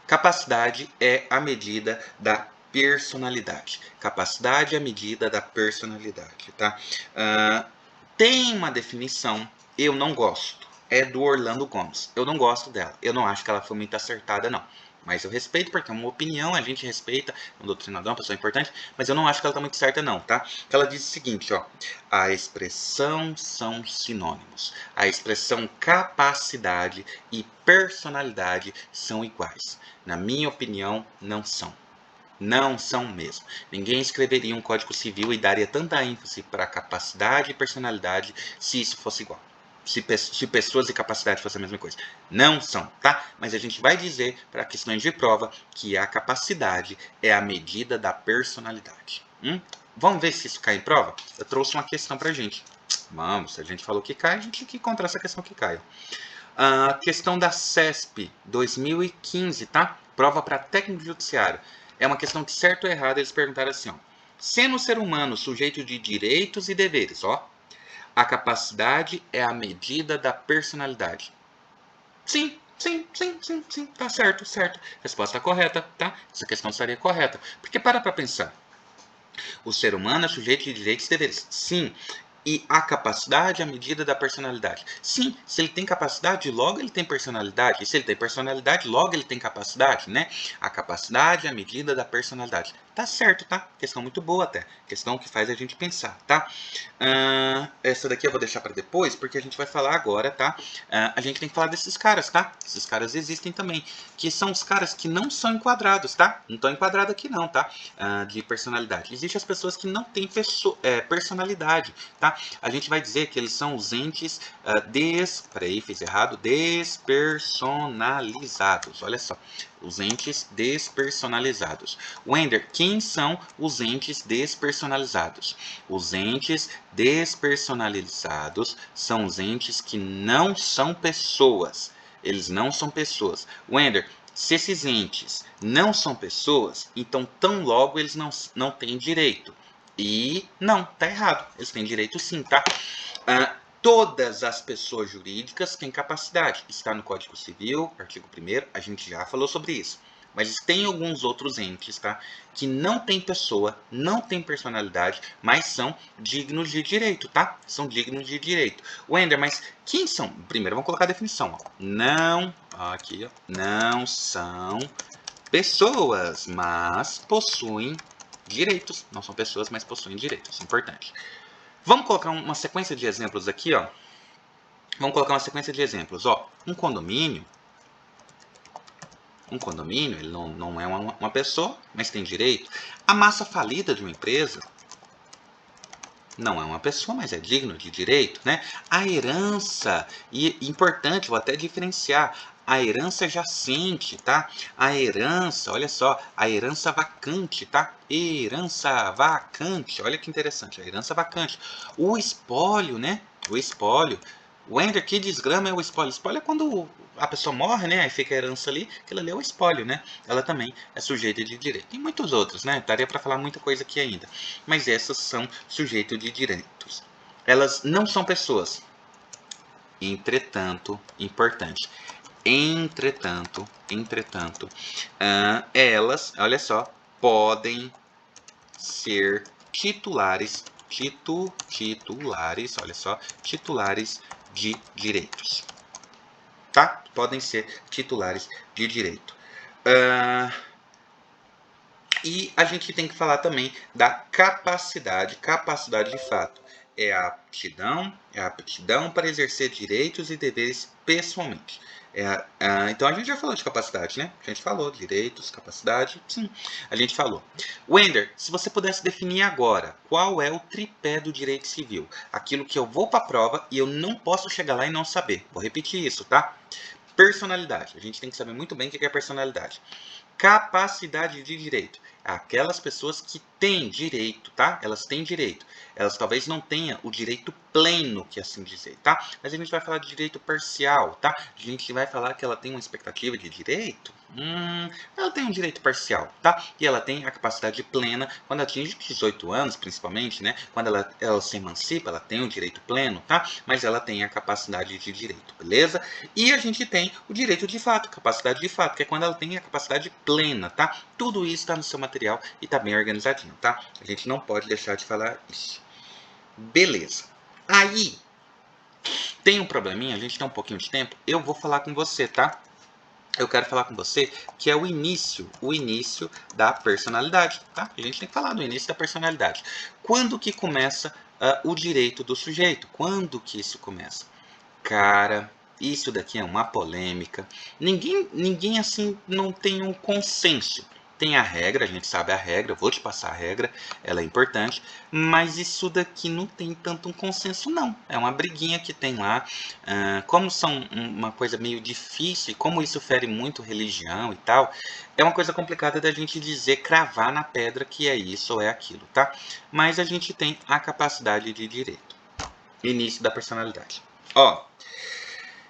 [SPEAKER 1] Capacidade é a medida da personalidade. Capacidade é a medida da personalidade, tá? Tem uma definição, eu não gosto, é do Orlando Gomes. Eu não gosto dela, eu não acho que ela foi muito acertada, não. Mas eu respeito, porque é uma opinião, a gente respeita, é um doutrinador, uma pessoa importante, mas eu não acho que ela está muito certa, não, tá? Ela diz o seguinte, ó, a expressão são sinônimos. A expressão capacidade e personalidade são iguais. Na minha opinião, não são. Não são mesmo. Ninguém escreveria um Código Civil e daria tanta ênfase para capacidade e personalidade se isso fosse igual. Se pessoas e capacidade fossem a mesma coisa. Não são, tá? Mas a gente vai dizer, para questões de prova, que a capacidade é a medida da personalidade. Vamos ver se isso cai em prova? Eu trouxe uma questão pra gente. Vamos, se a gente falou que cai, a gente tem que encontrar essa questão que cai. A questão da CESP 2015, tá? Prova para técnico judiciário. É uma questão de certo ou errado, eles perguntaram assim, ó. Sendo o ser humano sujeito de direitos e deveres, ó, a capacidade é a medida da personalidade. Sim, tá certo. Resposta correta, tá? Essa questão estaria correta. Porque para pensar. O ser humano é sujeito de direitos e deveres. Sim. E a capacidade é a medida da personalidade. Sim, se ele tem capacidade, logo ele tem personalidade. E se ele tem personalidade, logo ele tem capacidade, né? A capacidade é a medida da personalidade. Tá certo, tá? Questão muito boa até. Questão que faz a gente pensar, tá? Essa daqui eu vou deixar para depois, porque a gente vai falar agora, tá? A gente tem que falar desses caras, tá? Esses caras existem também. Que são os caras que não são enquadrados, tá? Não estão enquadrados aqui não, tá? De personalidade. Existem as pessoas que não têm personalidade, tá? A gente vai dizer que eles são os entes peraí, fiz errado. Despersonalizados. Olha só. Os entes despersonalizados. Wender, quem são os entes despersonalizados? Os entes despersonalizados são os entes que não são pessoas. Eles não são pessoas. Wender, se esses entes não são pessoas, então tão logo eles não têm direito. E não, tá errado. Eles têm direito sim, tá? Todas as pessoas jurídicas têm capacidade. Está no Código Civil, artigo 1º, a gente já falou sobre isso. Mas tem alguns outros entes, tá? Que não tem pessoa, não tem personalidade, mas são dignos de direito, tá? São dignos de direito. Wender, mas quem são? Primeiro, vamos colocar a definição. Ó. Não, aqui, ó, não são pessoas, mas possuem direitos. Não são pessoas, mas possuem direitos. Importante. Vamos colocar uma sequência de exemplos aqui, ó. Vamos colocar uma sequência de exemplos, ó. Um condomínio, ele não é uma pessoa, mas tem direito. A massa falida de uma empresa não é uma pessoa, mas é digno de direito, né? A herança, e importante, vou até diferenciar, a herança jacente, tá? A herança, olha só, a herança vacante, tá? Herança vacante, olha que interessante, a herança vacante. O espólio, né? O espólio. Wender, que desgrama é o espólio? Espólio é quando a pessoa morre, né? Aí fica a herança ali, aquilo ali é o espólio, né? Ela também é sujeita de direito. Tem muitos outros, né? Daria para falar muita coisa aqui ainda. Mas essas são sujeitos de direitos. Elas não são pessoas. Entretanto, importante. Entretanto, elas, olha só, podem ser titulares, olha só, titulares de direitos, tá? Podem ser titulares de direito. E a gente tem que falar também da capacidade de fato. É a aptidão para exercer direitos e deveres pessoalmente. Então a gente já falou de capacidade, né? A gente falou direitos, capacidade, sim, a gente falou. Wender, se você pudesse definir agora qual é o tripé do direito civil, aquilo que eu vou para a prova e eu não posso chegar lá e não saber. Vou repetir isso, tá? Personalidade. A gente tem que saber muito bem o que é personalidade. Capacidade de direito. Aquelas pessoas que têm direito, tá? Elas têm direito. Elas talvez não tenham o direito pleno, que assim dizer, tá? Mas a gente vai falar de direito parcial, tá? A gente vai falar que ela tem uma expectativa de direito. Ela tem um direito parcial, tá? E ela tem a capacidade plena quando atinge 18 anos, principalmente, né? Quando ela se emancipa, ela tem o direito pleno, tá? Mas ela tem a capacidade de direito, beleza? E a gente tem o direito de fato, capacidade de fato, que é quando ela tem a capacidade plena, tá? Tudo isso está no seu material e está bem organizadinho, tá? A gente não pode deixar de falar isso. Beleza. Aí, tem um probleminha, a gente tem um pouquinho de tempo, eu vou falar com você, tá? Eu quero falar com você que é o início da personalidade, tá? A gente tem que falar do início da personalidade. Quando que começa o direito do sujeito? Quando que isso começa? Cara, isso daqui é uma polêmica. Ninguém assim não tem um consenso. Tem a regra, a gente sabe a regra, eu vou te passar a regra, ela é importante, mas isso daqui não tem tanto um consenso não. É uma briguinha que tem lá. Como são uma coisa meio difícil, e como isso fere muito religião e tal, é uma coisa complicada da gente dizer, cravar na pedra que é isso ou é aquilo, tá? Mas a gente tem a capacidade de direito. Início da personalidade. Ó,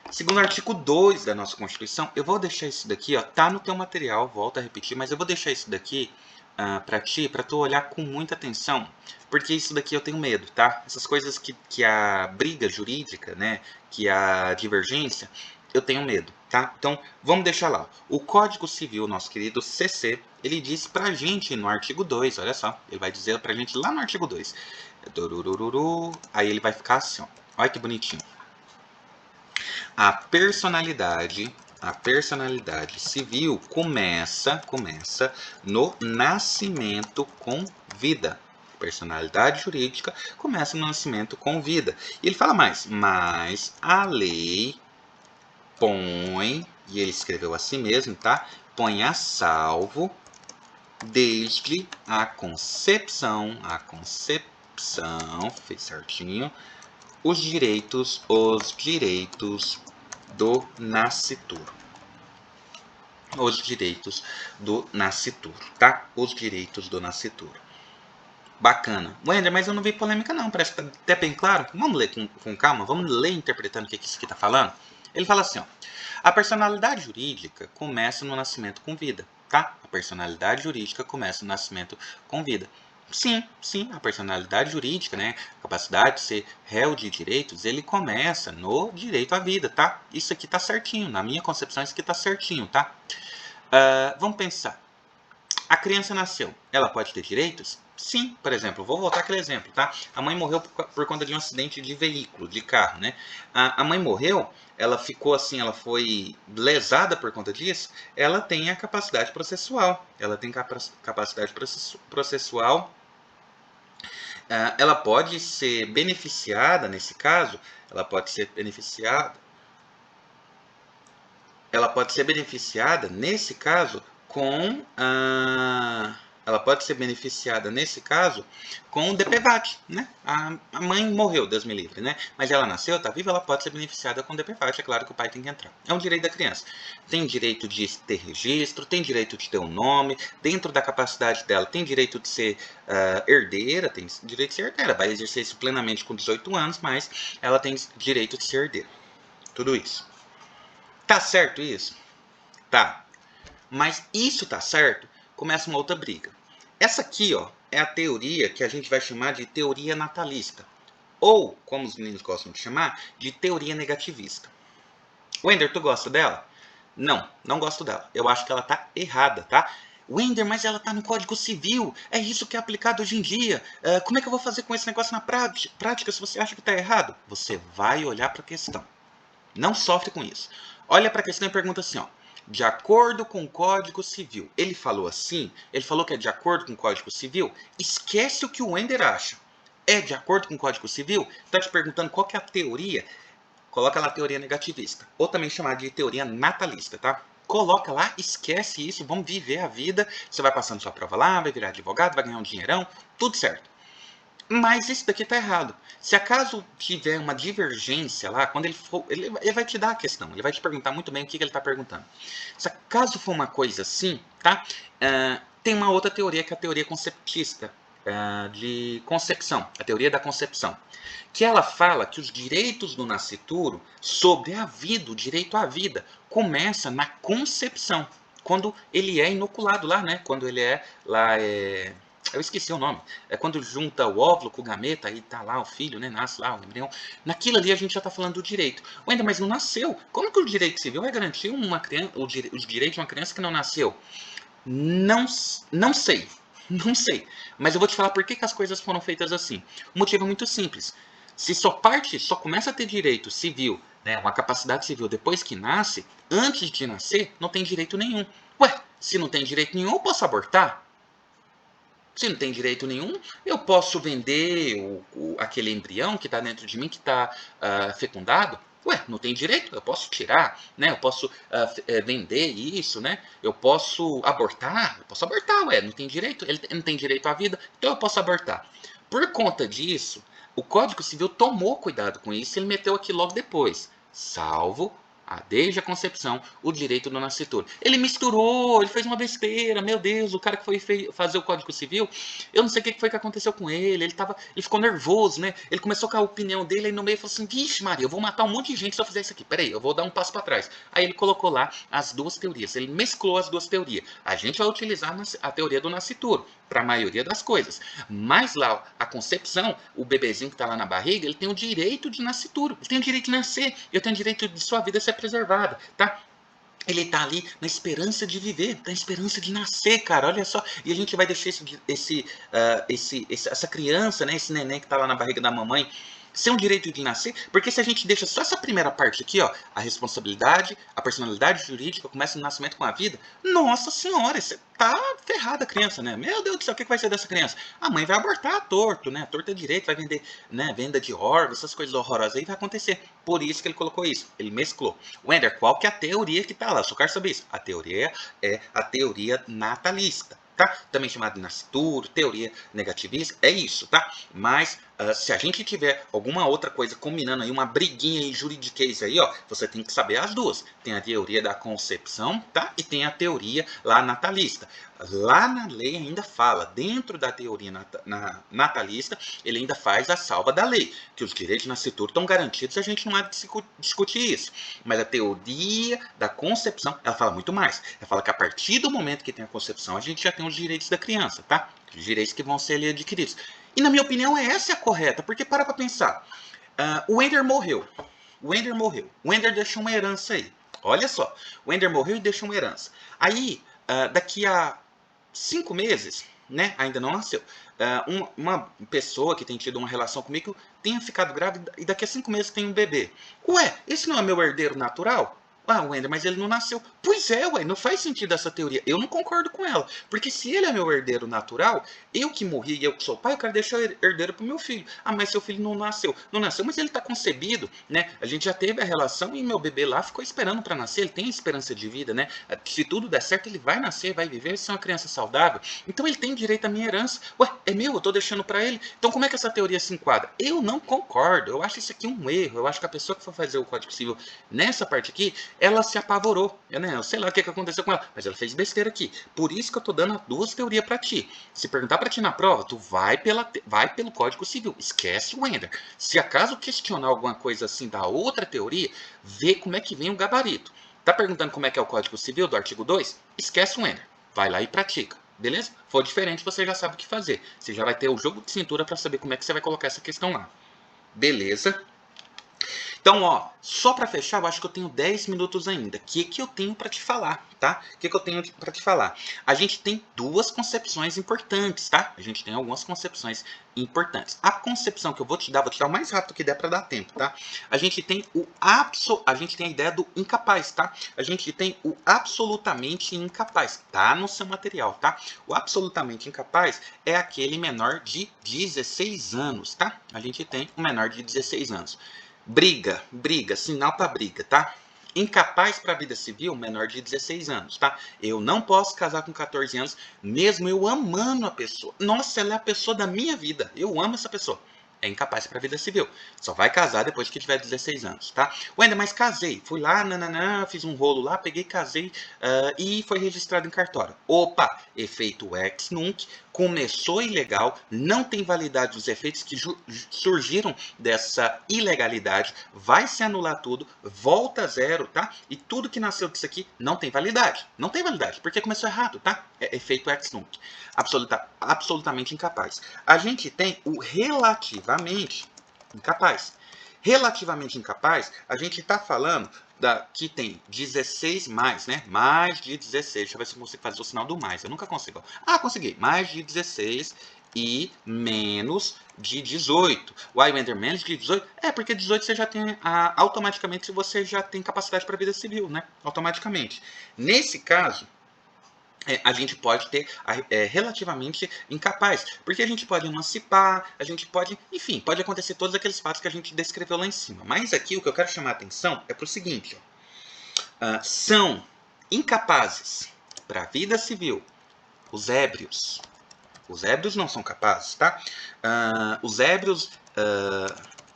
[SPEAKER 1] segundo o artigo 2 da nossa Constituição, eu vou deixar isso daqui, ó, tá no teu material, volto a repetir, mas eu vou deixar isso daqui para tu olhar com muita atenção, porque isso daqui eu tenho medo, tá? Essas coisas que a briga jurídica, né, que a divergência, eu tenho medo, tá? Então, vamos deixar lá. O Código Civil, nosso querido CC, ele diz pra gente no artigo 2, olha só, ele vai dizer pra gente lá no artigo 2. Aí ele vai ficar assim, ó. Olha que bonitinho. A personalidade civil começa no nascimento com vida. Personalidade jurídica começa no nascimento com vida. E ele fala mais, mas a lei põe, e ele escreveu assim mesmo, tá? Põe a salvo desde a concepção, fez certinho, os direitos do nascituro. os direitos do nascituro, tá? Os direitos do nascituro. Bacana. Wender, mas eu não vi polêmica não, parece que tá até bem claro. Vamos ler com calma, vamos ler interpretando o que isso aqui está falando? Ele fala assim, ó, a personalidade jurídica começa no nascimento com vida, tá? A personalidade jurídica começa no nascimento com vida. Sim, sim, a personalidade jurídica, né, a capacidade de ser réu de direitos, ele começa no direito à vida, tá? Isso aqui tá certinho, na minha concepção isso aqui tá certinho, tá? Vamos pensar. A criança nasceu, ela pode ter direitos? Sim, por exemplo, vou voltar aquele exemplo, tá? A mãe morreu por conta de um acidente de veículo, de carro, né? A mãe morreu, ela ficou assim, ela foi lesada por conta disso, ela tem a capacidade processual. Ela tem capacidade processual. Ela pode ser beneficiada, nesse caso, ela pode ser beneficiada, nesse caso, com ela pode ser beneficiada nesse caso com o DPVAT, né? A mãe morreu, Deus me livre, né? Mas ela nasceu, está viva, ela pode ser beneficiada com o DPVAT, é claro que o pai tem que entrar. É um direito da criança. Tem direito de ter registro, tem direito de ter um nome, dentro da capacidade dela, tem direito de ser herdeira, tem direito de ser herdeira, vai exercer isso plenamente com 18 anos, mas ela tem direito de ser herdeira. Tudo isso. Tá certo isso? Tá. Mas isso tá certo? Começa uma outra briga. Essa aqui, ó, é a teoria que a gente vai chamar de teoria natalista. Ou, como os meninos gostam de chamar, de teoria negativista. Wender, tu gosta dela? Não, não gosto dela. Eu acho que ela tá errada, tá? Wender, mas ela tá no Código Civil. É isso que é aplicado hoje em dia. Como é que eu vou fazer com esse negócio na prática se você acha que tá errado? Você vai olhar para a questão. Não sofre com isso. Olha para a questão e pergunta assim, ó. De acordo com o Código Civil. Ele falou assim? Ele falou que é de acordo com o Código Civil? Esquece o que o Wender acha. É de acordo com o Código Civil? Está te perguntando qual que é a teoria? Coloca lá a teoria negativista. Ou também chamada de teoria natalista, tá? Coloca lá, esquece isso, vamos viver a vida. Você vai passando sua prova lá, vai virar advogado, vai ganhar um dinheirão, tudo certo. Mas isso daqui está errado. Se acaso tiver uma divergência lá, quando ele for, ele vai te dar a questão, ele vai te perguntar muito bem o que ele está perguntando. Se acaso for uma coisa assim, tá? Tem uma outra teoria que é a teoria conceptista, de concepção, a teoria da concepção, que ela fala que os direitos do nascituro sobre a vida, o direito à vida, começa na concepção, quando ele é inoculado lá, né? Quando ele é lá eu esqueci o nome. É quando junta o óvulo com o gameta e tá lá o filho, né? Nasce lá o embrião. Naquilo ali a gente já tá falando do direito. Ainda, mas não nasceu. Como que o direito civil vai garantir uma criança, os direitos de uma criança que não nasceu? Não sei. Não sei. Mas eu vou te falar por que as coisas foram feitas assim. O motivo é muito simples. Se só começa a ter direito civil, né, uma capacidade civil depois que nasce, antes de nascer, não tem direito nenhum. Ué, se não tem direito nenhum, eu posso abortar? Se não tem direito nenhum, eu posso vender aquele embrião que está dentro de mim, que está fecundado? Ué, não tem direito? Eu posso tirar, né? Eu posso vender isso, né? Eu posso abortar? Eu posso abortar, ué, não tem direito? Ele não tem direito à vida, então eu posso abortar. Por conta disso, o Código Civil tomou cuidado com isso e ele meteu aqui logo depois. Salvo desde a concepção, o direito do nascituro. Ele misturou, ele fez uma besteira, meu Deus, o cara que foi fazer o Código Civil, eu não sei o que foi que aconteceu com ele, ele ficou nervoso, né? Ele começou com a opinião dele, aí no meio falou assim, vixe Maria, eu vou matar um monte de gente se eu fizer isso aqui, peraí, eu vou dar um passo para trás. Aí ele colocou lá as duas teorias, ele mesclou as duas teorias. A gente vai utilizar a teoria do nascituro para a maioria das coisas, mas lá, a concepção, o bebezinho que está lá na barriga, ele tem o direito de nascituro, ele tem o direito de nascer, eu tenho o direito de sua vida ser preservada, tá? Ele tá ali na esperança de viver, na esperança de nascer, cara, olha só. E a gente vai deixar essa criança, né, esse neném que tá lá na barriga da mamãe, ser um direito de nascer, porque se a gente deixa só essa primeira parte aqui, ó, a responsabilidade, a personalidade jurídica começa no nascimento com a vida, nossa senhora, você tá ferrada a criança, né? Meu Deus do céu, o que vai ser dessa criança? A mãe vai abortar torto, né? Torto é direito, vai vender, né, venda de órgãos, essas coisas horrorosas aí vai acontecer. Por isso que ele colocou isso, ele mesclou. Wender, qual que é a teoria que tá lá? Eu só quero saber isso. A teoria é a teoria natalista, tá? Também chamada de nascituro, teoria negativista, é isso, tá? Mas Se a gente tiver alguma outra coisa combinando aí, uma briguinha aí, juridiquês aí, ó, você tem que saber as duas. Tem a teoria da concepção, tá? E tem a teoria lá natalista. Lá na lei ainda fala, dentro da teoria natalista, ele ainda faz a salva da lei, que os direitos de nascituro estão garantidos, a gente não há de discutir isso. Mas a teoria da concepção, ela fala muito mais. Ela fala que a partir do momento que tem a concepção, a gente já tem os direitos da criança, tá? Os direitos que vão ser ali adquiridos. E na minha opinião, essa é a correta, porque para pra pensar. O Ender morreu. O Ender deixou uma herança aí. Olha só. O Ender morreu e deixou uma herança. Aí, daqui a 5 meses, né, ainda não nasceu, uma pessoa que tem tido uma relação comigo tenha ficado grávida e daqui a 5 meses tem um bebê. Ué, esse não é meu herdeiro natural? Ah, Wender, mas ele não nasceu. Pois é, ué, não faz sentido essa teoria. Eu não concordo com ela. Porque se ele é meu herdeiro natural, eu que morri e eu que sou pai, eu quero deixar herdeiro pro meu filho. Ah, mas seu filho não nasceu. Não nasceu, mas ele tá concebido, né? A gente já teve a relação e meu bebê lá ficou esperando para nascer. Ele tem esperança de vida, né? Se tudo der certo, ele vai nascer, vai viver, vai ser uma criança saudável. Então ele tem direito à minha herança. Ué, é meu, eu tô deixando para ele. Então como é que essa teoria se enquadra? Eu não concordo. Eu acho isso aqui um erro. Eu acho que a pessoa que for fazer o Código Civil nessa parte aqui, ela se apavorou. Eu sei lá o que aconteceu com ela, mas ela fez besteira aqui. Por isso que eu tô dando duas teorias para ti. Se perguntar para ti na prova, tu vai pelo Código Civil. Esquece o Wender. Se acaso questionar alguma coisa assim da outra teoria, vê como é que vem o gabarito. Tá perguntando como é que é o Código Civil do artigo 2? Esquece o Wender. Vai lá e pratica. Beleza? For diferente, você já sabe o que fazer. Você já vai ter o jogo de cintura para saber como é que você vai colocar essa questão lá. Beleza? Então, ó, só para fechar, eu acho que eu tenho 10 minutos ainda. O que eu tenho para te falar, tá? O que eu tenho para te falar? A gente tem duas concepções importantes, tá? A gente tem algumas concepções importantes. A concepção que eu vou te dar o mais rápido que der para dar tempo, tá? A gente tem a gente tem a ideia do incapaz, tá? A gente tem o absolutamente incapaz, tá no seu material, tá? O absolutamente incapaz é aquele menor de 16 anos, tá? A gente tem um menor de 16 anos. Briga, sinal para briga, tá? Incapaz para a vida civil, menor de 16 anos, tá? Eu não posso casar com 14 anos, mesmo eu amando a pessoa. Nossa, ela é a pessoa da minha vida. Eu amo essa pessoa. É incapaz para a vida civil. Só vai casar depois que tiver 16 anos, tá? Wender, mas casei. Fui lá, fiz um rolo lá, peguei, casei e foi registrado em cartório. Opa, efeito ex nunc, começou ilegal, não tem validade os efeitos que surgiram dessa ilegalidade, vai se anular tudo, volta a zero, tá? E tudo que nasceu disso aqui não tem validade. Não tem validade, porque começou errado, tá? É efeito ex nunc. Absolutamente incapaz. A gente tem o relativamente incapaz. Relativamente incapaz, a gente está falando que tem 16 mais, né? Mais de 16. Deixa eu ver se eu consigo fazer o sinal do mais. Eu nunca consigo. Ah, consegui. Mais de 16 e menos de 18. Why, Wender, menos de 18? É, porque 18 você já tem, automaticamente, você já tem capacidade para a vida civil, né? Automaticamente. Nesse caso, a gente pode ter relativamente incapaz, porque a gente pode emancipar, a gente pode, enfim, pode acontecer todos aqueles fatos que a gente descreveu lá em cima. Mas aqui o que eu quero chamar a atenção é para o seguinte, ó, são incapazes para a vida civil os ébrios. Os ébrios não são capazes, tá? Os ébrios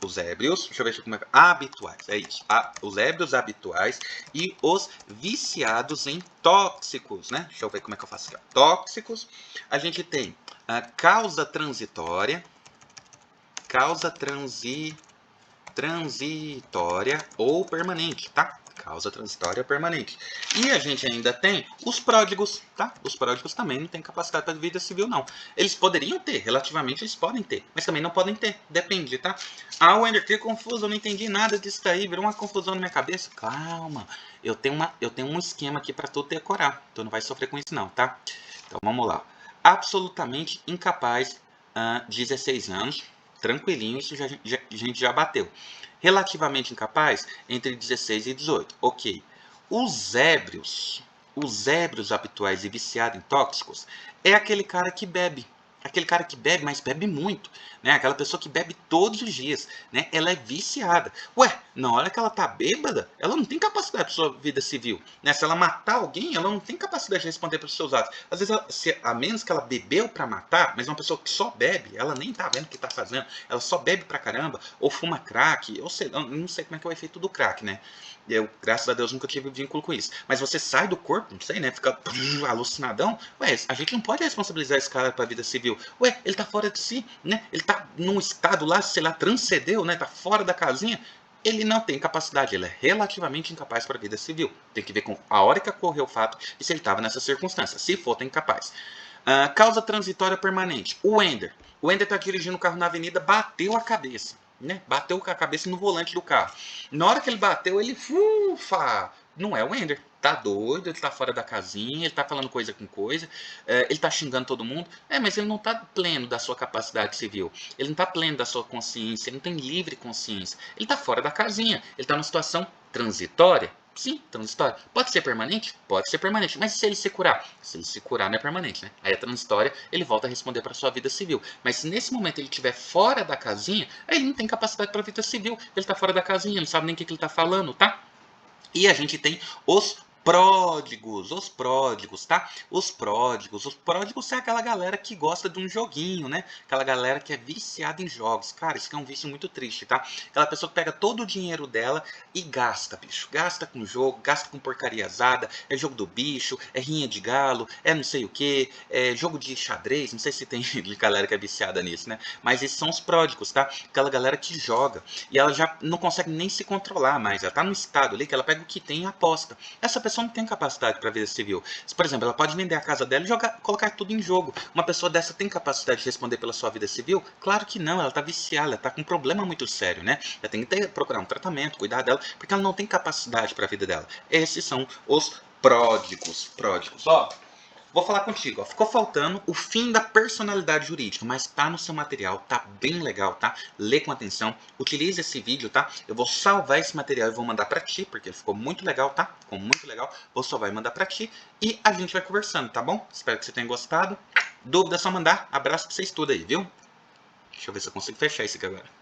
[SPEAKER 1] deixa eu ver como é que habituais, é isso. Os ébrios habituais e os viciados em tóxicos, né? Deixa eu ver como é que eu faço aqui. Ó. Tóxicos, a gente tem a causa transitória ou permanente, tá? Causa transitória ou permanente. E a gente ainda tem os pródigos, tá? Os pródigos também não têm capacidade para vida civil, não. Eles poderiam ter, relativamente eles podem ter, mas também não podem ter, depende, tá? Ah, Wender, que confuso, eu não entendi nada disso daí, virou uma confusão na minha cabeça. Calma, eu tenho um esquema aqui para tu decorar, tu não vai sofrer com isso não, tá? Então vamos lá. Absolutamente incapaz, 16 anos, tranquilinho, isso a gente já bateu. Relativamente incapaz, entre 16 e 18. Ok. Os ébrios habituais e viciados em tóxicos, é aquele cara que bebe. Aquele cara que bebe, mas bebe muito. Né? Aquela pessoa que bebe todos os dias. Né? Ela é viciada. Ué, Na hora que ela tá bêbada, ela não tem capacidade para sua vida civil, né? Se ela matar alguém, ela não tem capacidade de responder pelos seus atos. Às vezes, a menos que ela bebeu para matar, mas uma pessoa que só bebe, ela nem tá vendo o que tá fazendo, ela só bebe pra caramba, ou fuma crack, ou sei, eu não sei como é que é o efeito do crack, né? Eu, graças a Deus, nunca tive vínculo com isso. Mas você sai do corpo, não sei, né? Fica alucinadão. Ué, a gente não pode responsabilizar esse cara pra vida civil. Ué, ele tá fora de si, né? Ele tá num estado lá, sei lá, transcendeu, né? Tá fora da casinha. Ele não tem capacidade, ele é relativamente incapaz para a vida civil. Tem que ver com a hora que ocorreu o fato e se ele estava nessa circunstância. Se for, tá incapaz. Causa transitória permanente. O Wender. O Wender está dirigindo o carro na avenida, bateu a cabeça. Né? Bateu com a cabeça no volante do carro. Na hora que ele bateu, ele ufa! Não é o Wender. Tá doido, ele tá fora da casinha, ele tá falando coisa com coisa, ele tá xingando todo mundo. Mas ele não tá pleno da sua capacidade civil. Ele não tá pleno da sua consciência, ele não tem livre consciência. Ele tá fora da casinha, ele tá numa situação transitória. Sim, transitória. Pode ser permanente? Pode ser permanente. Mas e se ele se curar? Se ele se curar, não é permanente, né? Aí é transitória, ele volta a responder para sua vida civil. Mas se nesse momento ele estiver fora da casinha, aí ele não tem capacidade para a vida civil. Ele está fora da casinha, não sabe nem o que ele está falando, tá? E a gente tem os pródigos, tá? Os pródigos é aquela galera que gosta de um joguinho, né? Aquela galera que é viciada em jogos. Cara, isso aqui é um vício muito triste, tá? Aquela pessoa que pega todo o dinheiro dela e gasta, bicho. Gasta com jogo, gasta com porcariazada, é jogo do bicho, é rinha de galo, é não sei o que, é jogo de xadrez, não sei se tem galera que é viciada nisso, né? Mas esses são os pródigos, tá? Aquela galera que joga e ela já não consegue nem se controlar mais, ela tá no estado ali que ela pega o que tem e aposta. Essa pessoa não tem capacidade para a vida civil. Por exemplo, ela pode vender a casa dela e colocar tudo em jogo. Uma pessoa dessa tem capacidade de responder pela sua vida civil? Claro que não, ela está viciada, ela está com um problema muito sério, né? Ela tem que procurar um tratamento, cuidar dela, porque ela não tem capacidade para a vida dela. Esses são os pródigos. Pródigos, ó. Vou falar contigo, ó. Ficou faltando o fim da personalidade jurídica, mas tá no seu material, tá bem legal, tá? Lê com atenção, utilize esse vídeo, tá? Eu vou salvar esse material e vou mandar pra ti, porque ele ficou muito legal, tá? Ficou muito legal. Vou salvar e mandar pra ti e a gente vai conversando, tá bom? Espero que você tenha gostado. Dúvida é só mandar. Abraço pra vocês tudo aí, viu? Deixa eu ver se eu consigo fechar isso aqui agora.